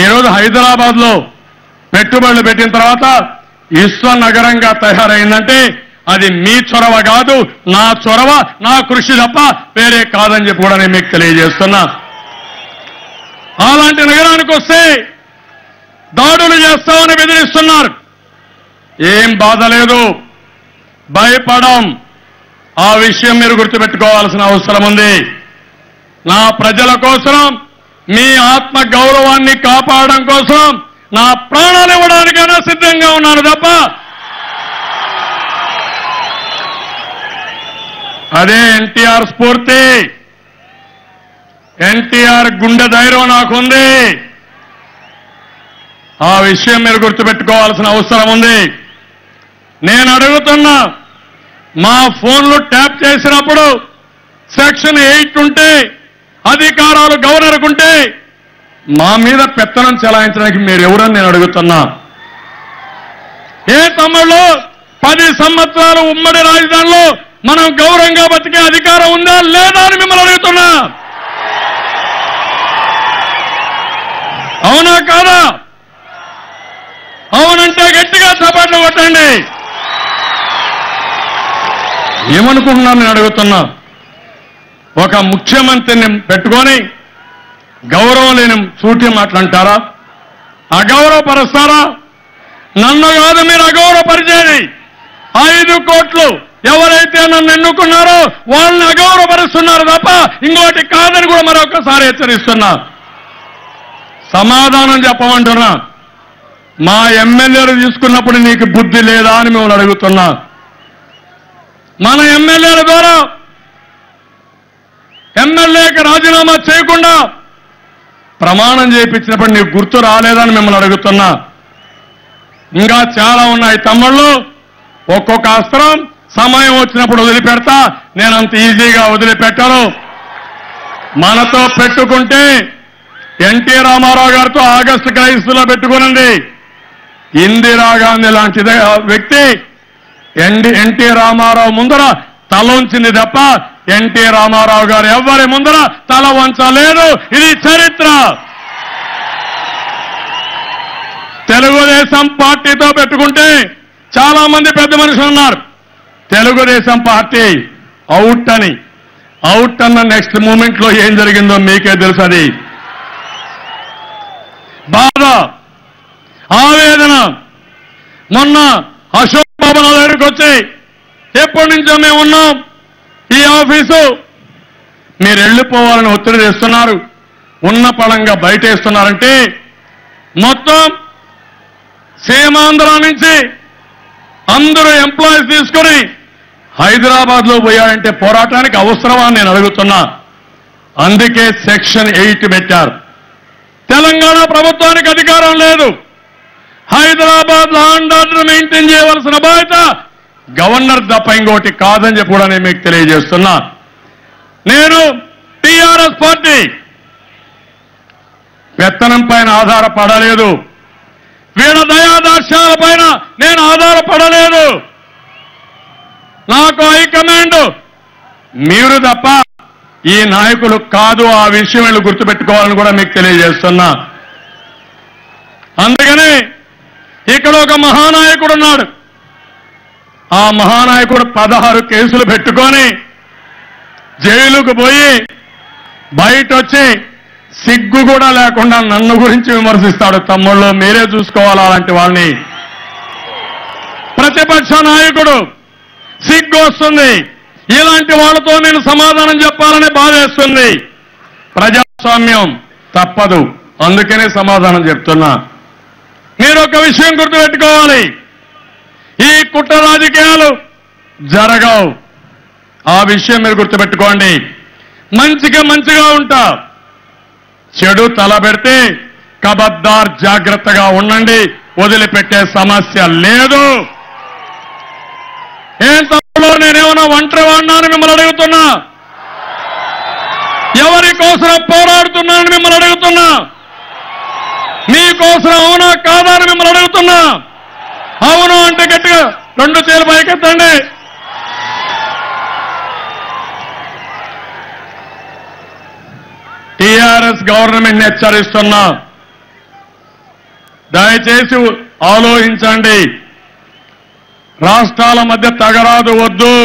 ఈరోజు హైదరాబాద్లో పెట్టుబడులు పెట్టిన తర్వాత విశ్వనగరంగా తయారైందంటే అది మీ చొరవ కాదు, నా చొరవ, నా కృషి తప్ప వేరే కాదని చెప్పి కూడా నేను మీకు తెలియజేస్తున్నా. అలాంటి నగరానికి వస్తే దాడులు చేస్తామని బెదిరిస్తున్నారు. ఏం బాధ లేదు, భయపడం. ఆ విషయం మీరు గుర్తుపెట్టుకోవాల్సిన అవసరం ఉంది. నా ప్రజల కోసం, మీ ఆత్మ గౌరవాన్ని కాపాడడం కోసం నా ప్రాణాలు ఇవ్వడానికైనా సిద్ధంగా ఉన్నాను తప్ప అదే ఎన్టీఆర్ స్ఫూర్తి, ఎన్టీఆర్ గుండె ధైర్యం నాకుంది. ఆ విషయం మీరు గుర్తుపెట్టుకోవాల్సిన అవసరం ఉంది. నేను అడుగుతున్నా, మా ఫోన్లు ట్యాప్ చేసినప్పుడు సెక్షన్ 8 ఉంటే, అధికారాలు గవర్నర్కు ఉంటే మా మీద పెత్తనం చెలాయించడానికి మీరెవరని నేను అడుగుతున్నా. ఏ తమ్ముళ్ళు 10 సంవత్సరాలు ఉమ్మడి రాజధానిలో మనం గౌరవంగా బతికే అధికారం ఉందా లేదా అని మిమ్మల్ని అడుగుతున్నా. అవునా కాదా? అవునంటే గట్టిగా చప్పట్లు కొట్టండి. ఏమనుకుంటున్నాను నేను అడుగుతున్నా. ఒక ముఖ్యమంత్రిని పెట్టుకొని గౌరవం లేని సూటి మాటలంటారా? అగౌరవపరుస్తారా? నన్ను కాదు, మీరు అగౌరవపరిచేది. 5 కోట్లు ఎవరైతే నన్ను ఎన్నుకున్నారో వాళ్ళని అగౌరవపరుస్తున్నారు తప్ప ఇంకోటి కాదని కూడా మరొకసారి హెచ్చరిస్తున్నా. సమాధానం చెప్పమంటున్నా. మా ఎమ్మెల్యేలు తీసుకున్నప్పుడు నీకు బుద్ధి లేదా అని మిమ్మల్ని అడుగుతున్నా. మన ఎమ్మెల్యేల ద్వారా ఎమ్మెల్యేకి రాజీనామా చేయకుండా ప్రమాణం చేయించినప్పుడు నీకు గుర్తు రాలేదని మిమ్మల్ని అడుగుతున్నా. ఇంకా చాలా ఉన్నాయి తమ్ముళ్ళు. ఒక్కొక్క అస్త్రం సమయం వచ్చినప్పుడు వదిలిపెడతా, నేను అంత ఈజీగా వదిలిపెట్టను. మనతో పెట్టుకుంటే ఎన్టీ రామారావు గారితో ఆగస్టు క్రైస్తులో పెట్టుకునండి. ఇందిరాగాంధీ లాంటి వ్యక్తి ఎన్టీ రామారావు ముందర తల ఉంచింది తప్ప ఎన్టీ రామారావు గారు ఎవ్వరి ముందర తల వంచలేదు. ఇది చరిత్ర. తెలుగుదేశం పార్టీతో పెట్టుకుంటే చాలా మంది పెద్ద మనుషులు ఉన్నారు. తెలుగుదేశం పార్టీ అవుట్ అన్న నెక్స్ట్ మూమెంట్ లో ఏం జరిగిందో మీకే తెలుసు. అది బాధ, ఆవేదన. మొన్న అశోక్ బాబు నా దగ్గరికి వచ్చి, ఎప్పటి నుంచో మేము ఉన్నాం ఈ ఆఫీసు, మీరు వెళ్ళిపోవాలని ఒత్తిడి చేస్తున్నారు, ఉన్న పళంగా బయటేస్తున్నారంటే మొత్తం సీమాంధ్ర నుంచి అందరూ ఎంప్లాయీస్ తీసుకొని హైదరాబాద్ లో పోయారంటే పోరాటానికి అవసరమా నేను అడుగుతున్నా. అందుకే సెక్షన్ 8 పెట్టారు. తెలంగాణ ప్రభుత్వానికి అధికారం లేదు. Hyderabad law and order maintain చేయవలసిన బాధ్యత గవర్నర్ తప్ప ఇంకోటి కాదని చెప్పి కూడా నేను మీకు తెలియజేస్తున్నా. నేను టీఆర్ఎస్ పార్టీ పెత్తనం పైన ఆధారపడలేదు, వీళ్ళ దయాదార్శాల పైన నేను ఆధారపడలేదు. నాకు హైకమాండ్ మీరు తప్ప ఈ నాయకులు కాదు. ఆ విషయం వీళ్ళు గుర్తుపెట్టుకోవాలని కూడా మీకు తెలియజేస్తున్నా. అందుకని ఇక్కడ ఒక మహానాయకుడు ఉన్నాడు. ఆ మహానాయకుడు 16 కేసులు పెట్టుకొని జైలుకు పోయి బయట వచ్చి సిగ్గు కూడా లేకుండా నన్ను గురించి విమర్శిస్తాడు. తమ్ముళ్ళు మీరే చూసుకోవాలి అలాంటి వాళ్ళని. ప్రతిపక్ష నాయకుడు సిగ్గు వస్తుంది. ఇలాంటి వాళ్ళతో నేను సమాధానం చెప్పాలని బాధేస్తుంది. ప్రజాస్వామ్యం తప్పదు, అందుకనే సమాధానం చెప్తున్నా. మీరు ఒక విషయం గుర్తుపెట్టుకోవాలి, ఈ కుట్ర రాజకీయాలు జరగవు. ఆ విషయం మీరు గుర్తుపెట్టుకోండి. మంచిగా ఉంటా, చెడు తల పెడితే కబద్దార్ జాగ్రత్తగా ఉండండి, వదిలిపెట్టే సమస్య లేదు. ఏం తప్పులో నేనేమన్నా ఒంటరి వాడినాను మిమ్మల్ని అడుగుతున్నా? ఎవరి కోసం పోరాడుతున్నానని మిమ్మల్ని అడుగుతున్నా? మీకోసం అవునా కాదా అని మిమ్మల్ని అడుగుతున్నా? అవును అంటే గట్టిగా 2 చేతులు పైకెత్తండి. టీఆర్ఎస్ గవర్నమెంట్ హెచ్చరిస్తున్నా, దయచేసి ఆలోచించండి. రాష్ట్రాల మధ్య తగరాదు వద్దు.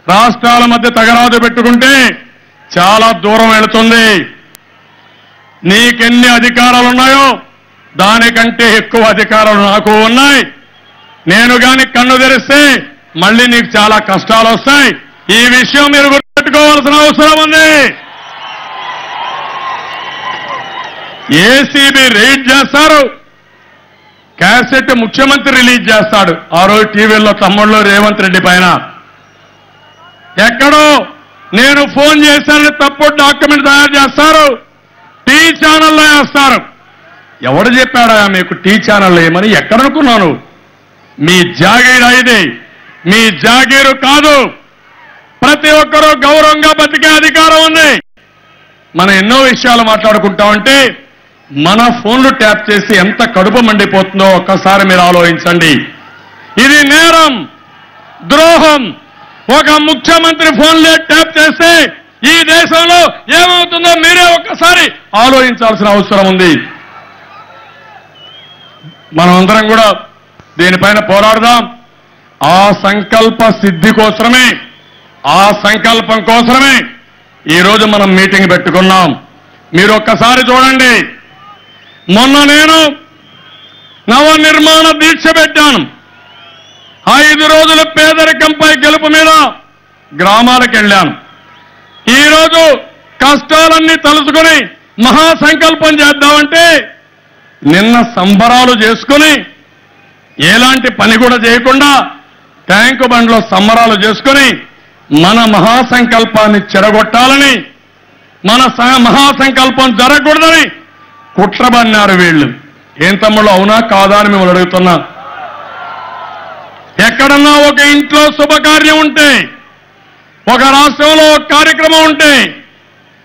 రాష్ట్రాల మధ్య తగరాదు పెట్టుకుంటే చాలా దూరం వెళుతుంది. నీకెన్ని అధికారాలు ఉన్నాయో దానికంటే ఎక్కువ అధికారాలు నాకు ఉన్నాయి. నేను గాని కన్ను తెరిస్తే మళ్ళీ నీకు చాలా కష్టాలు వస్తాయి. ఈ విషయం మీరు గుర్తుపెట్టుకోవాల్సిన అవసరం ఉంది. ఏసీబీ రైడ్ చేస్తారు, క్యాసెట్ ముఖ్యమంత్రి రిలీజ్ చేస్తాడు. ఆ రోజు టీవీల్లో తమ్ముళ్ళు రేవంత్ రెడ్డి పైన ఎక్కడో నేను ఫోన్ చేశానని తప్పుడు డాక్యుమెంట్ తయారు చేస్తారు, టీ ఛానల్లో వేస్తారు. ఎవడు చెప్పాడా మీకు టీ ఛానల్ ఏమని? ఎక్కడనుకున్నాను? మీ జాగీరు ఇది, మీ జాగీరు కాదు. ప్రతి ఒక్కరూ గౌరవంగా బతికే అధికారం ఉంది. మనం ఎన్నో విషయాలు మాట్లాడుకుంటామంటే మన ఫోన్లు ట్యాప్ చేసి ఎంత కడుపు మండిపోతుందో ఒక్కసారి మీరు ఆలోచించండి. ఇది నేరం, ద్రోహం. ఒక ముఖ్యమంత్రి ఫోన్లే ట్యాప్ చేస్తే ఈ దేశంలో ఏమవుతుందో మీరే ఒక్కసారి ఆలోచించాల్సిన అవసరం ఉంది. మనమందరం కూడా దీనిపైన పోరాడదాం. ఆ సంకల్ప సిద్ధి కోసమే, ఆ సంకల్పం కోసమే ఈరోజు మనం మీటింగ్ పెట్టుకున్నాం. మీరు ఒక్కసారి చూడండి. మొన్న నేను నవనిర్మాణ దీక్ష పెట్టాను. 5 రోజులు పేదరికంపై గెలుపు మీద గ్రామాలకు వెళ్ళాను. ఈరోజు కష్టాలన్నీ తలుచుకుని మహాసంకల్పం చేద్దామంటే నిన్న సంబరాలు చేసుకుని ఎలాంటి పని కూడా చేయకుండా ట్యాంకు బండ్లో సంబరాలు చేసుకుని మన మహాసంకల్పాన్ని చెడగొట్టాలని, మన మహాసంకల్పం జరగకూడదని కుట్రబన్నారు వీళ్ళు. ఏం తమ్ముళ్ళు, అవునా కాదా అని మిమ్మల్ని అడుగుతున్నా. ఎక్కడన్నా ఒక ఇంట్లో శుభకార్యం ఉంటే, ఒక రాష్ట్రంలో ఒక కార్యక్రమం ఉంటే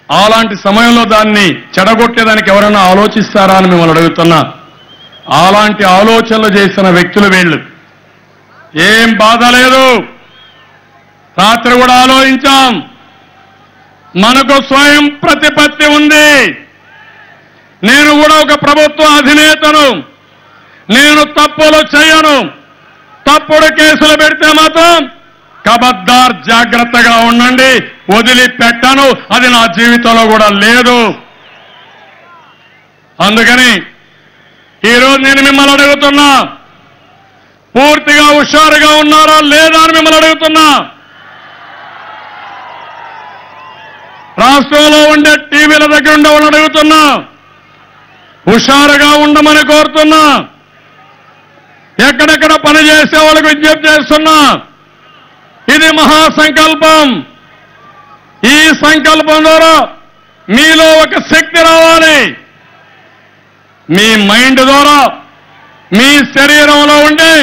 అలాంటి సమయంలో దాన్ని చెడగొట్టేదానికి ఎవరైనా ఆలోచిస్తారా అని మిమ్మల్ని అడుగుతున్నా. అలాంటి ఆలోచనలు చేసిన వ్యక్తులు వీళ్ళు. ఏం బాధ లేదు. రాత్రి కూడా ఆలోచించాం. మనకు స్వయం ప్రతిపత్తి ఉంది. నేను కూడా ఒక ప్రభుత్వ అధినేతను. నేను తప్పులు చేయను. తప్పుడు కేసులు పెడితే మాత్రం కబద్దార్ జాగ్రత్తగా ఉండండి, వదిలిపెట్టను. అది నా జీవితంలో కూడా లేదు. అందుకని ఈరోజు నేను మిమ్మల్ని అడుగుతున్నా, పూర్తిగా హుషారుగా ఉన్నారా లేదా అని మిమ్మల్ని అడుగుతున్నా. రాష్ట్రంలో ఉండే టీవీల దగ్గర ఉండే వాళ్ళని అడుగుతున్నా, హుషారుగా ఉండమని కోరుతున్నా. ఎక్కడెక్కడ పనిచేసే వాళ్ళకు విజ్ఞప్తి చేస్తున్నా. ఇది మహాసంకల్పం. ఈ సంకల్పం ద్వారా మీలో ఒక శక్తి రావాలి. మీ మైండ్ ద్వారా మీ శరీరంలో ఉండే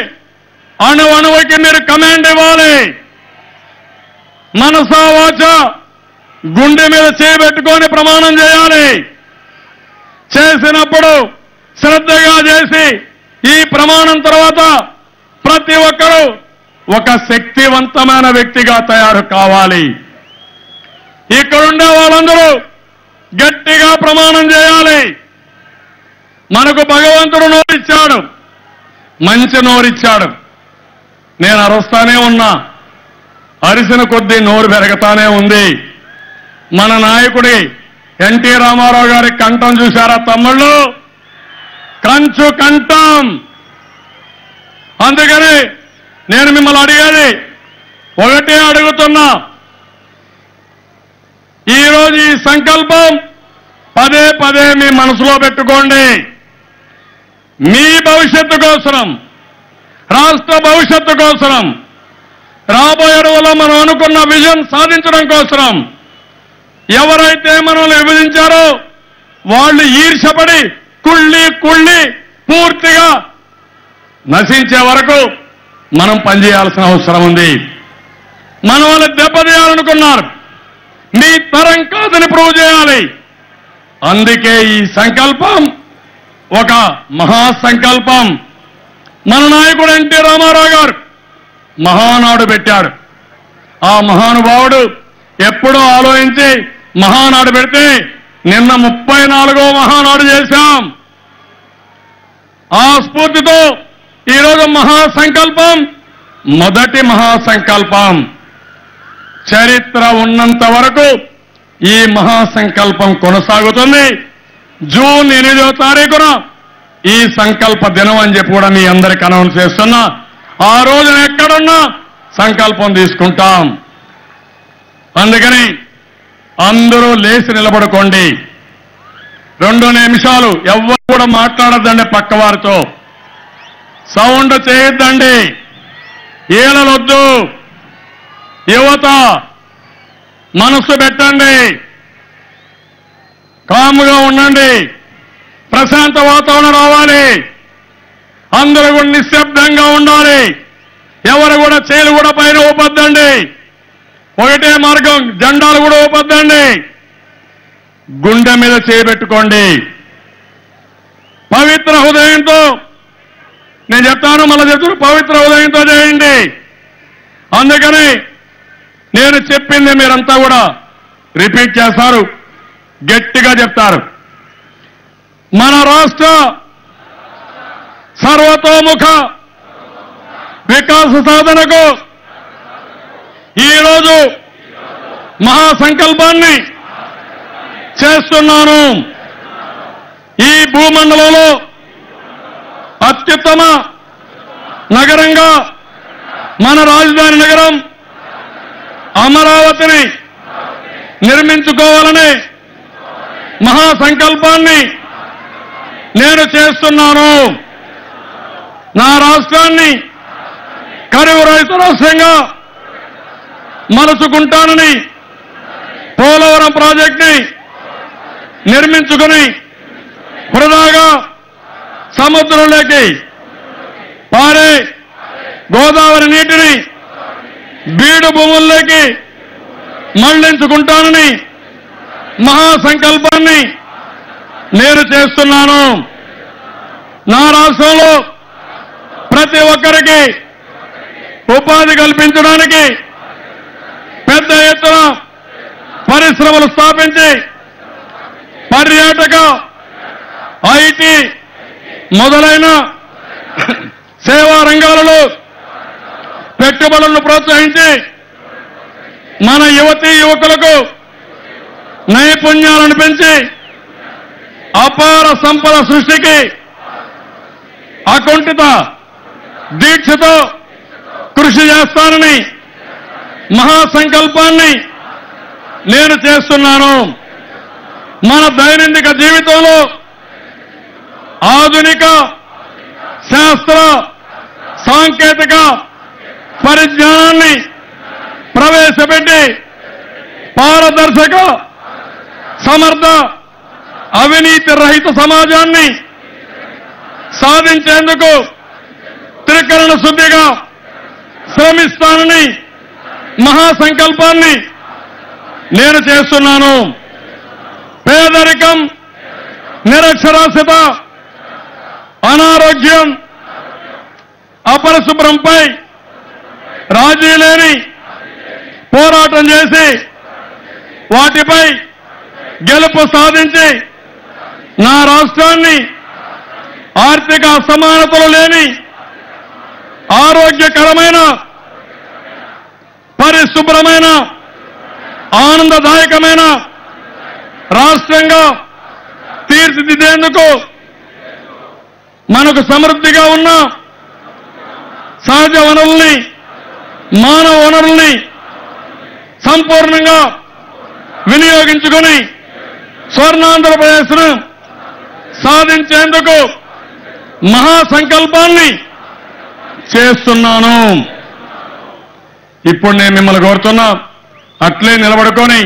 అణువణువుకి మీరు కమాండ్ ఇవ్వాలి. మనసా వాచ గుండె మీద చేయబెట్టుకొని ప్రమాణం చేయాలి. చేసినప్పుడు శ్రద్ధగా చేసి ఈ ప్రమాణం తర్వాత ప్రతి ఒక్కరూ ఒక శక్తివంతమైన వ్యక్తిగా తయారు కావాలి. ఇక్కడుండే వాళ్ళందరూ గట్టిగా ప్రమాణం చేయాలి. మనకు భగవంతుడు నోరిచ్చాడు, మంచి నోరిచ్చాడు. నేను అరుస్తానే ఉన్నా, అరిసిన కొద్దీ నోరు పెరగతానే ఉంది. మన నాయకుడి ఎన్టీ రామారావు గారి కంఠం చూశారా తమ్ముళ్ళు? కంచు కంఠం. అందుకని నేను మిమ్మల్ని అడిగేది ఒకటే అడుగుతున్నా. ఈరోజు ఈ సంకల్పం పదే పదే మీ మనసులో పెట్టుకోండి. మీ భవిష్యత్తు కోసం, రాష్ట్ర భవిష్యత్తు కోసం, రాబోయే రోజుల్లో మనం అనుకున్న విజన్ సాధించడం కోసం ఎవరైతే మనల్ని విభజించారో వాళ్ళు ఈర్షపడి కుళ్ళి పూర్తిగా నశించే వరకు మనం పనిచేయాల్సిన అవసరం ఉంది. మన వాళ్ళు దెబ్బతీయాలనుకున్నారు, మీ తరం కాదని ప్రూవ్ చేయాలి. అందుకే ఈ సంకల్పం ఒక మహాసంకల్పం. మన నాయకుడు ఎన్టీ రామారావు గారు మహానాడు పెట్టాడు. ఆ మహానుభావుడు ఎప్పుడో ఆలోచించి మహానాడు పెడితే నిన్న 34వ మహానాడు చేశాం. ఆ స్ఫూర్తితో ఈరోజు మహాసంకల్పం మొదటి మహాసంకల్పం. చరిత్ర ఉన్నంత వరకు ఈ మహాసంకల్పం కొనసాగుతుంది. జూన్ 8వ తారీఖున ఈ సంకల్ప దినం అని చెప్పి కూడా మీ అందరికి అనౌన్స్ చేస్తున్నా. ఆ రోజున ఎక్కడున్నా సంకల్పం తీసుకుంటాం. అందుకని అందరూ లేచి నిలబడుకోండి. 2 నిమిషాలు ఎవ్వరు కూడా మాట్లాడద్దండి, పక్క వారితో సౌండ్ చేయొద్దండి, ఈలలొద్దు. యువత మనస్సు పెట్టండి, కాముగా ఉండండి, ప్రశాంత వాతావరణం రావాలి. అందరూ కూడా నిశ్శబ్దంగా ఉండాలి. ఎవరు కూడా చేలు కూడా పైన ఊపొద్దండి. ఒకటే మార్గం, జెండాలు కూడా ఊపొద్దండి. గుండె మీద చేయబెట్టుకోండి. పవిత్ర హృదయంతో నేను చెప్తాను, మళ్ళీ చెప్తాను, పవిత్ర హృదయంతో చేయండి. అందుకని నేను చెప్పింది మీరంతా కూడా రిపీట్ చేస్తారు, గట్టిగా చెప్తారు. మన రాష్ట్ర సర్వతోముఖ వికాస సాధనకు ఈరోజు మహాసంకల్పాన్ని చేస్తున్నాను. ఈ భూమండలంలో అత్యుత్తమ నగరంగా మన రాజధాని నగరం అమరావతిని నిర్మించుకోవాలని మహాసంకల్పాన్ని నేను చేస్తున్నాను. నా రాష్ట్రాన్ని కరువు రహిత రాష్ట్రంగా మలుచుకుంటానని పోలవరం ప్రాజెక్టుని నిర్మించుకుని వృధాగా సముద్రంలోకి పారే గోదావరి నీటిని బీడు భూముల్లోకి మళ్లించుకుంటానని మహాసంకల్పాన్ని నేను చేస్తున్నాను. నా రాష్ట్రంలో ప్రతి ఒక్కరికి ఉపాధి కల్పించడానికి పెద్ద ఎత్తున పరిశ్రమలు స్థాపించి పర్యాటక, ఐటీ మొదలైన సేవా రంగాలలో పెట్టుబడులను ప్రోత్సహించి మన యువతీ యువకులకు నైపుణ్యాలను పెంచి అపార సంపద సృష్టికి అకుంఠిత దీక్షతో కృషి చేస్తానని మహాసంకల్పాన్ని నేను చేస్తున్నాను. మన దైనందిక జీవితంలో ఆధునిక శాస్త్ర సాంకేతిక పరిజ్ఞానాన్ని ప్రవేశపెట్టి పారదర్శక, సమర్థ, అవినీతి రహిత సమాజాన్ని సాధించేందుకు త్రికరణ శుద్ధిగా శ్రమిస్తానని మహాసంకల్పాన్ని నేను చేస్తున్నాను. పేదరికం, నిరక్షరాస్యత, అనారోగ్యం, అపరిశుభ్రంపై రాజీ లేని పోరాటం చేసి వాటిపై గెలుపు సాధించి నా రాష్ట్రాన్ని ఆర్థిక అసమానతలు లేని ఆరోగ్యకరమైన, పరిశుభ్రమైన, ఆనందదాయకమైన రాష్ట్రంగా తీర్చిదిద్దేందుకు మనకు సమృద్ధిగా ఉన్న సహజ వనరుల్ని, మానవ వనరుల్ని సంపూర్ణంగా వినియోగించుకొని స్వర్ణాంధ్రప్రదేశ్ను సాధించేందుకు మహాసంకల్పాన్ని చేస్తున్నాను. ఇప్పుడు నేను మిమ్మల్ని కోరుతున్నా, అట్లే నిలబడుకొని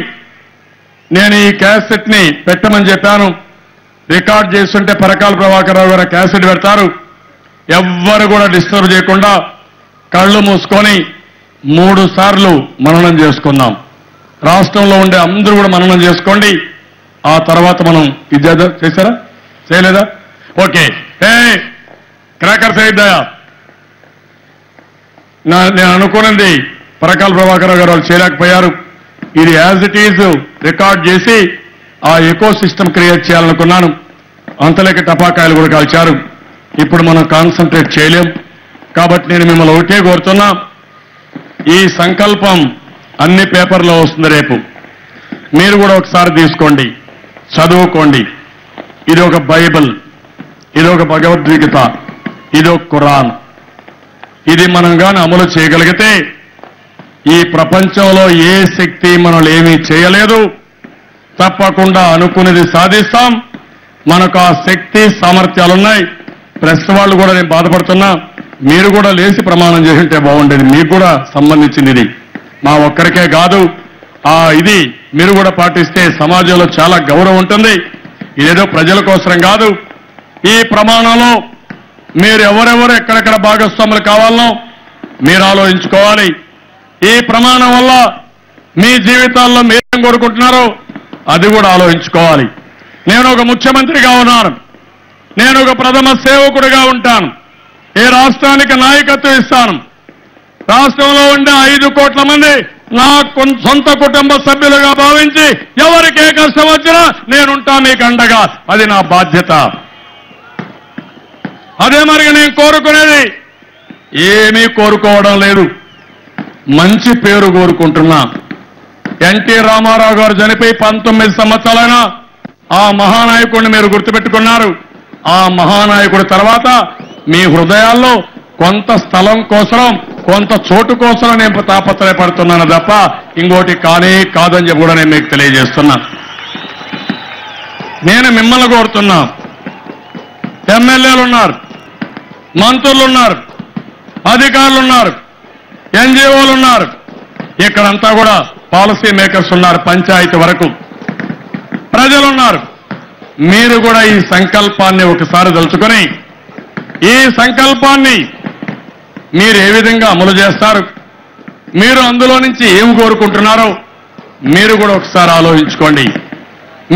నేను ఈ క్యాసెట్ ని పెట్టమని చెప్పాను. రికార్డ్ చేస్తుంటే పరకాల ప్రభాకరరావు గారు క్యాసెట్ పెడతారు. ఎవ్వరు కూడా డిస్టర్బ్ చేయకుండా కళ్ళు మూసుకొని 3 సార్లు మననం చేసుకుందాం. రాష్ట్రంలో ఉండే అందరూ కూడా మననం చేసుకోండి. ఆ తర్వాత మనం ఇది చేశారా చేయలేదా? ఓకే. క్రాకర్స్ అయిద్దాయా? నేను అనుకున్నది పరకాల ప్రభాకరరావు గారు వాళ్ళు చేయలేకపోయారు. ఇది యాజ్ ఇట్ ఈజ్ రికార్డ్ చేసి ఆ ఎకో సిస్టమ్ క్రియేట్ చేయాలనుకున్నాను. అంతలేక టపాకాయలు కూడా కాల్చారు. ఇప్పుడు మనం కాన్సన్ట్రేట్ చేయలేం. కాబట్టి నేను మిమ్మల్ని ఒకటే కోరుతున్నా, ఈ సంకల్పం అన్ని పేపర్లో వస్తుంది రేపు. మీరు కూడా ఒకసారి తీసుకోండి, చదువుకోండి. ఇది ఒక బైబిల్, ఇది ఒక భగవద్గీత, ఇది ఒక ఖురాన్. ఇది మనం గాని అమలు చేయగలిగితే ఈ ప్రపంచంలో ఏ శక్తి మనల్ని ఏమీ చేయలేదు. తప్పకుండా అనుకునేది సాధిస్తాం. మనకు ఆ శక్తి సామర్థ్యాలున్నాయి. ప్రెస్ వాళ్ళు కూడా నేను బాధపడుతున్నా, మీరు కూడా లేచి ప్రమాణం చేసి ఉంటే బాగుండేది. మీకు కూడా సంబంధించింది ఇది, మా ఒక్కరికే కాదు. ఇది మీరు కూడా పాటిస్తే సమాజంలో చాలా గౌరవం ఉంటుంది. ఇదేదో ప్రజల కోసం కాదు. ఈ ప్రమాణంలో మీరు ఎవరెవరు ఎక్కడెక్కడ భాగస్వాములు కావాలనో మీరు ఆలోచించుకోవాలి. ఈ ప్రమాణం వల్ల మీ జీవితాల్లో మీరేం కోరుకుంటున్నారో అది కూడా ఆలోచించుకోవాలి. నేను ఒక ముఖ్యమంత్రిగా ఉన్నాను, నేను ఒక ప్రథమ సేవకుడిగా ఉంటాను. ఏ రాష్ట్రానికి నాయకత్వం ఇస్తాను. రాష్ట్రంలో ఉండే 5 కోట్ల మంది నా సొంత కుటుంబ సభ్యులుగా భావించి ఎవరికి ఏ కష్టం వచ్చినా నేనుంటా మీకు అండగా. అది నా బాధ్యత. అదే మరి నేను కోరుకునేది ఏమీ కోరుకోవడం లేదు, మంచి పేరు కోరుకుంటున్నా. ఎన్టీ రామారావు గారు చనిపోయి 19 సంవత్సరాలైనా ఆ మహానాయకుడిని మీరు గుర్తుపెట్టుకున్నారు. ఆ మహానాయకుడి తర్వాత మీ హృదయాల్లో కొంత స్థలం కోసం, కొంత చోటు కోసం నేను తాపత్రయపడుతున్నాను తప్ప ఇంకోటి కానే కాదని చెప్పి కూడా నేను మీకు తెలియజేస్తున్నా. నేను మిమ్మల్ని కోరుతున్నా, ఎమ్మెల్యేలు ఉన్నారు, మంత్రులు ఉన్నారు, అధికారులు ఉన్నారు, ఎన్జిఓలు ఉన్నారు, ఇక్కడంతా కూడా పాలసీ మేకర్స్ ఉన్నారు, పంచాయతీ వరకు ప్రజలున్నారు. మీరు కూడా ఈ సంకల్పాన్ని ఒకసారి తలుచుకొని ఈ సంకల్పాన్ని మీరు ఏ విధంగా అమలు చేస్తారు, మీరు అందులో నుంచి ఏం కోరుకుంటున్నారో మీరు కూడా ఒకసారి ఆలోచించుకోండి.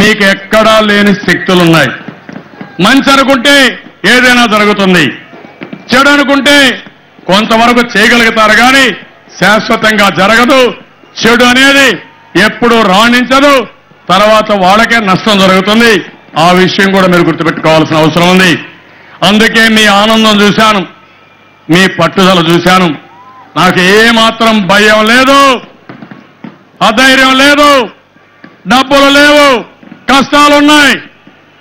మీకు ఎక్కడా లేని శక్తులున్నాయి. మంచి అనుకుంటే ఏదైనా జరుగుతుంది, చెడు అనుకుంటే కొంతవరకు చేయగలుగుతారు కానీ శాశ్వతంగా జరగదు. చెడు అనేది ఎప్పుడూ రాణించదు, తర్వాత వాళ్ళకే నష్టం జరుగుతుంది. ఆ విషయం కూడా మీరు గుర్తుపెట్టుకోవాల్సిన అవసరం ఉంది. అందుకే మీ ఆనందం చూశాను, మీ పట్టుదల చూశాను. నాకు ఏమాత్రం భయం లేదు, అధైర్యం లేదు, డబ్బులు లేవు, కష్టాలున్నాయి.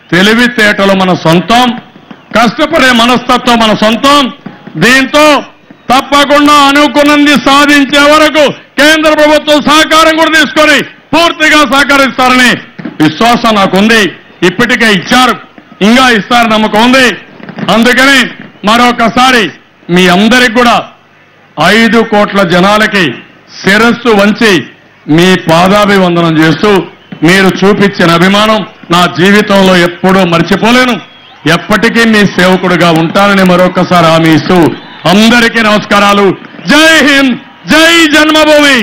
తెలివితేటలు మన సొంతం, కష్టపడే మనస్తత్వం మన సొంతం. దీంతో తప్పకుండా అనుకున్నది సాధించే వరకు కేంద్ర ప్రభుత్వం సహకారం కూడా తీసుకొని పూర్తిగా సహకరిస్తారని విశ్వాసం నాకుంది. ఇప్పటికే ఇచ్చారు, ఇంకా ఇస్తారని నమ్మకం ఉంది. అందుకని మరొకసారి మీ అందరికి కూడా 5 కోట్ల జనాలకి శిరస్సు వంచి మీ పాదాభివందనం చేస్తూ మీరు చూపించిన అభిమానం నా జీవితంలో ఎప్పుడూ మర్చిపోలేను. ఎప్పటికీ మీ సేవకుడిగా ఉంటానని మరొకసారి హామీ ఇస్తూ అందరికీ నమస్కారాలు. జై హింద్, జై జన్మభూమి.